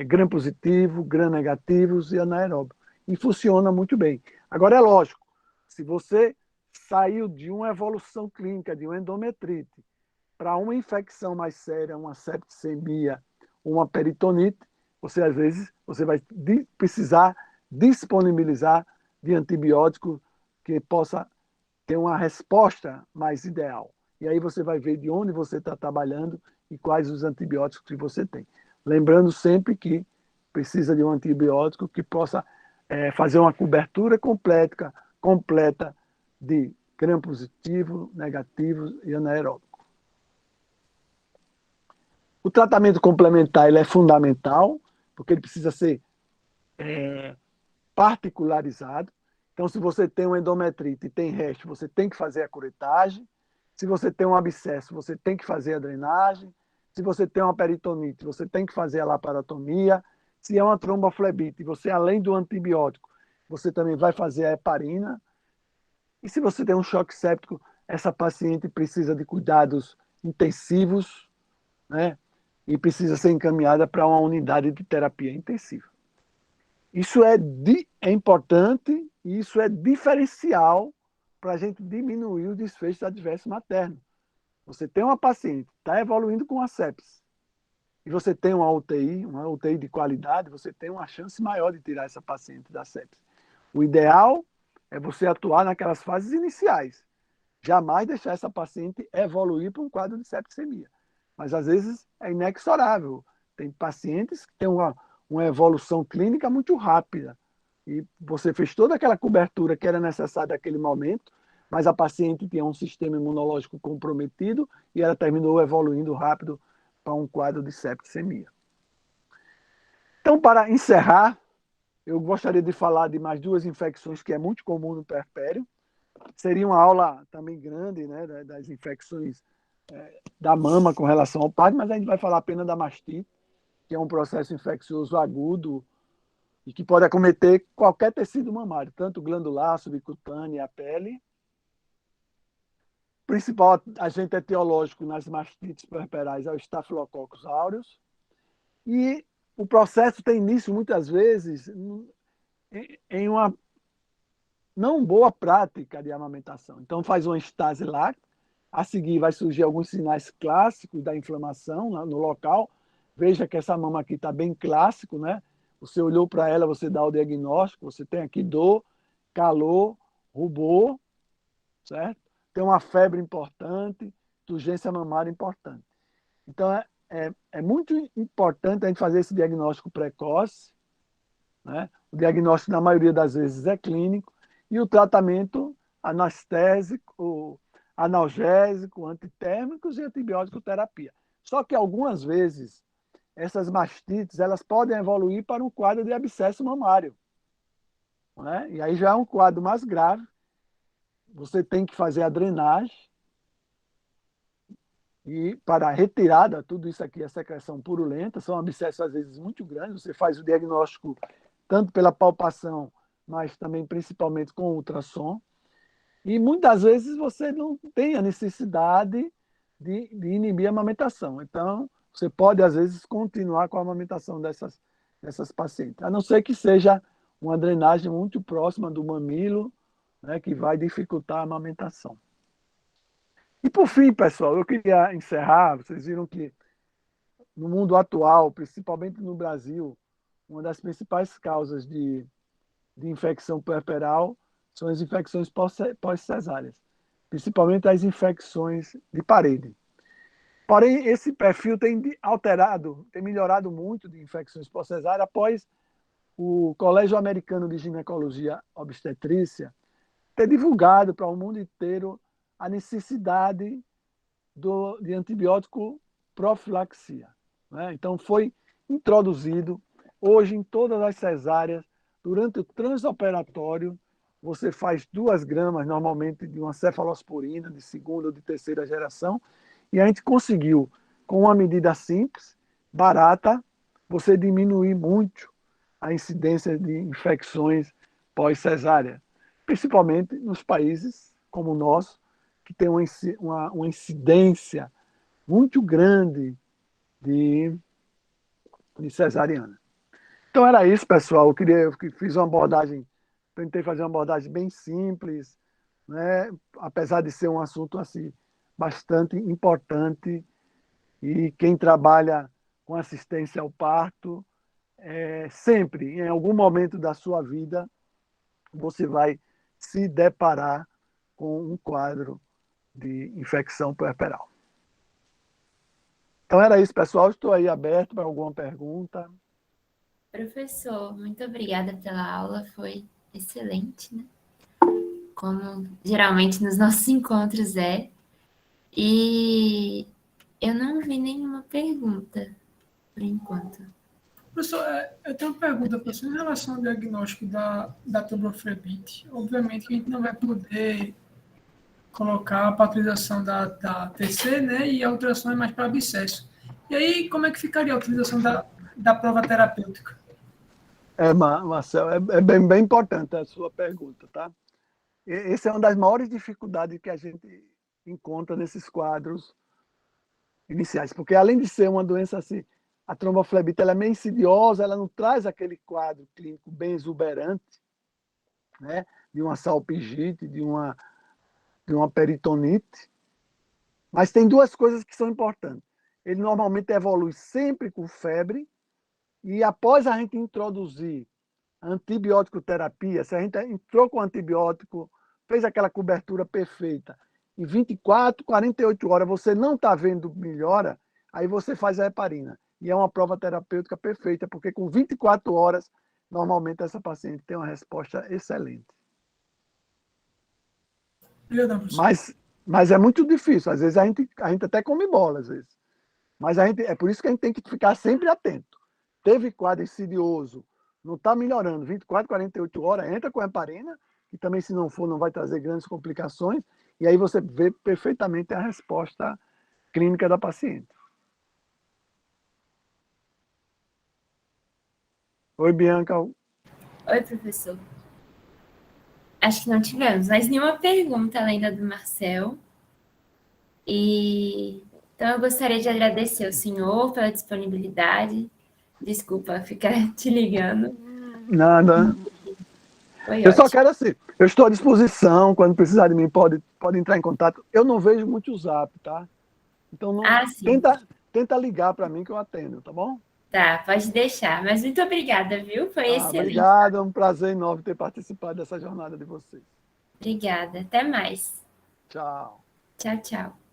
gram positivo, gram negativos e anaeróbio. E funciona muito bem. Agora, é lógico, se você saiu de uma evolução clínica, de uma endometrite, para uma infecção mais séria, uma septicemia, uma peritonite, você às vezes vai precisar disponibilizar de antibiótico que possa ter uma resposta mais ideal. E aí você vai ver de onde você está trabalhando e quais os antibióticos que você tem. Lembrando sempre que precisa de um antibiótico que possa fazer uma cobertura completa de gram positivo, negativos e anaeróbico. O tratamento complementar ele é fundamental, porque ele precisa ser particularizado. Então, se você tem uma endometrite e tem resto, você tem que fazer a curetagem. Se você tem um abscesso, você tem que fazer a drenagem. Se você tem uma peritonite, você tem que fazer a laparotomia. Se é uma tromboflebite, você, além do antibiótico, você também vai fazer a heparina. E se você tem um choque séptico, essa paciente precisa de cuidados intensivos, né? E precisa ser encaminhada para uma unidade de terapia intensiva. Isso é importante e isso é diferencial para a gente diminuir o desfecho adverso materno. Você tem uma paciente, está evoluindo com a sepsis, e você tem uma UTI de qualidade, você tem uma chance maior de tirar essa paciente da sepsis. O ideal é você atuar naquelas fases iniciais. Jamais deixar essa paciente evoluir para um quadro de septicemia. Mas, às vezes, é inexorável. Tem pacientes que têm uma evolução clínica muito rápida. E você fez toda aquela cobertura que era necessária naquele momento, mas a paciente tinha um sistema imunológico comprometido e ela terminou evoluindo rápido para um quadro de septicemia. Então, para encerrar, eu gostaria de falar de mais duas infecções que é muito comum no puerpério. Seria uma aula também grande, né, das infecções da mama com relação ao parto, mas a gente vai falar apenas da mastite, que é um processo infeccioso agudo e que pode acometer qualquer tecido mamário, tanto glandular, subcutâneo, a pele. O principal agente etiológico nas mastites puerperais é o Staphylococcus aureus. E o processo tem início, muitas vezes, em uma não boa prática de amamentação. Então, faz uma estase láctea, a seguir vai surgir alguns sinais clássicos da inflamação no local. Veja que essa mama aqui está bem clássico, né? Você olhou para ela, você dá o diagnóstico, você tem aqui dor, calor, rubor, certo? Tem uma febre importante, turgência mamária importante. Então, é muito importante a gente fazer esse diagnóstico precoce, né? O diagnóstico, na maioria das vezes, é clínico, e o tratamento anestésico, analgésico, antitérmicos e antibiótico terapia. Só que algumas vezes essas mastites elas podem evoluir para um quadro de abscesso mamário, né? E aí já é um quadro mais grave. Você tem que fazer a drenagem e para a retirada, tudo isso aqui é secreção purulenta, são abscessos às vezes muito grandes. Você faz o diagnóstico tanto pela palpação, mas também principalmente com ultrassom. E muitas vezes você não tem a necessidade de inibir a amamentação. Então, você pode, às vezes, continuar com a amamentação dessas pacientes, a não ser que seja uma drenagem muito próxima do mamilo, né, que vai dificultar a amamentação. E, por fim, pessoal, eu queria encerrar. Vocês viram que, no mundo atual, principalmente no Brasil, uma das principais causas de de infecção puerperal são as infecções pós-cesáreas, principalmente as infecções de parede. Porém, esse perfil tem alterado, tem melhorado muito de infecções pós-cesárea após o Colégio Americano de Ginecologia Obstetrícia ter divulgado para o mundo inteiro a necessidade de antibiótico profilaxia. Né? Então, foi introduzido hoje em todas as cesáreas, durante o transoperatório, você faz 2 gramas, normalmente, de uma cefalosporina de segunda ou de terceira geração, e a gente conseguiu, com uma medida simples, barata, você diminuir muito a incidência de infecções pós-cesárea, principalmente nos países como o nosso, que tem uma incidência muito grande de cesariana. Então era isso, pessoal. Eu fiz uma abordagem, tentei fazer uma abordagem bem simples, né? Apesar de ser um assunto assim bastante importante, e quem trabalha com assistência ao parto, sempre, em algum momento da sua vida, você vai se deparar com um quadro de infecção puerperal. Então era isso, pessoal. Estou aí aberto para alguma pergunta. Professor, muito obrigada pela aula, foi excelente, né? Como geralmente nos nossos encontros é. E eu não vi nenhuma pergunta, por enquanto. Professor, eu tenho uma pergunta, professor, em relação ao diagnóstico da tromboflebite. Obviamente que a gente não vai poder colocar a patologização da TC, né, e a ultrassom é mais para abscesso. E aí, como é que ficaria a utilização da prova terapêutica? Marcelo, é bem importante a sua pergunta, tá? Essa é uma das maiores dificuldades que a gente encontra nesses quadros iniciais, porque além de ser uma doença assim, a tromboflebite ela é meio insidiosa, ela não traz aquele quadro clínico bem exuberante, né? De uma salpingite, de uma peritonite, mas tem 2 coisas que são importantes. Ele normalmente evolui sempre com febre, e após a gente introduzir antibiótico terapia, se a gente entrou com antibiótico, fez aquela cobertura perfeita, em 24, 48 horas você não está vendo melhora, aí você faz a heparina. E é uma prova terapêutica perfeita, porque com 24 horas, normalmente essa paciente tem uma resposta excelente. Mas é muito difícil. Às vezes a gente até come bola, às vezes. Mas é por isso que a gente tem que ficar sempre atento. Teve quadro insidioso, não está melhorando, 24, 48 horas, entra com a heparina, que também, se não for, não vai trazer grandes complicações, e aí você vê perfeitamente a resposta clínica da paciente. Oi, Bianca. Oi, professor. Acho que não tivemos mais nenhuma pergunta além da do Marcel. Então eu gostaria de agradecer ao senhor pela disponibilidade. Desculpa ficar te ligando. Nada. Foi Eu ótimo. só quero assim, eu estou à disposição, quando precisar de mim, pode entrar em contato. Eu não vejo muito o Zap, tá? Então tenta ligar para mim que eu atendo, tá bom? Tá, pode deixar. Mas muito obrigada, viu? Foi excelente. Obrigado, é um prazer enorme ter participado dessa jornada de vocês. Obrigada. Até mais. Tchau. Tchau, tchau.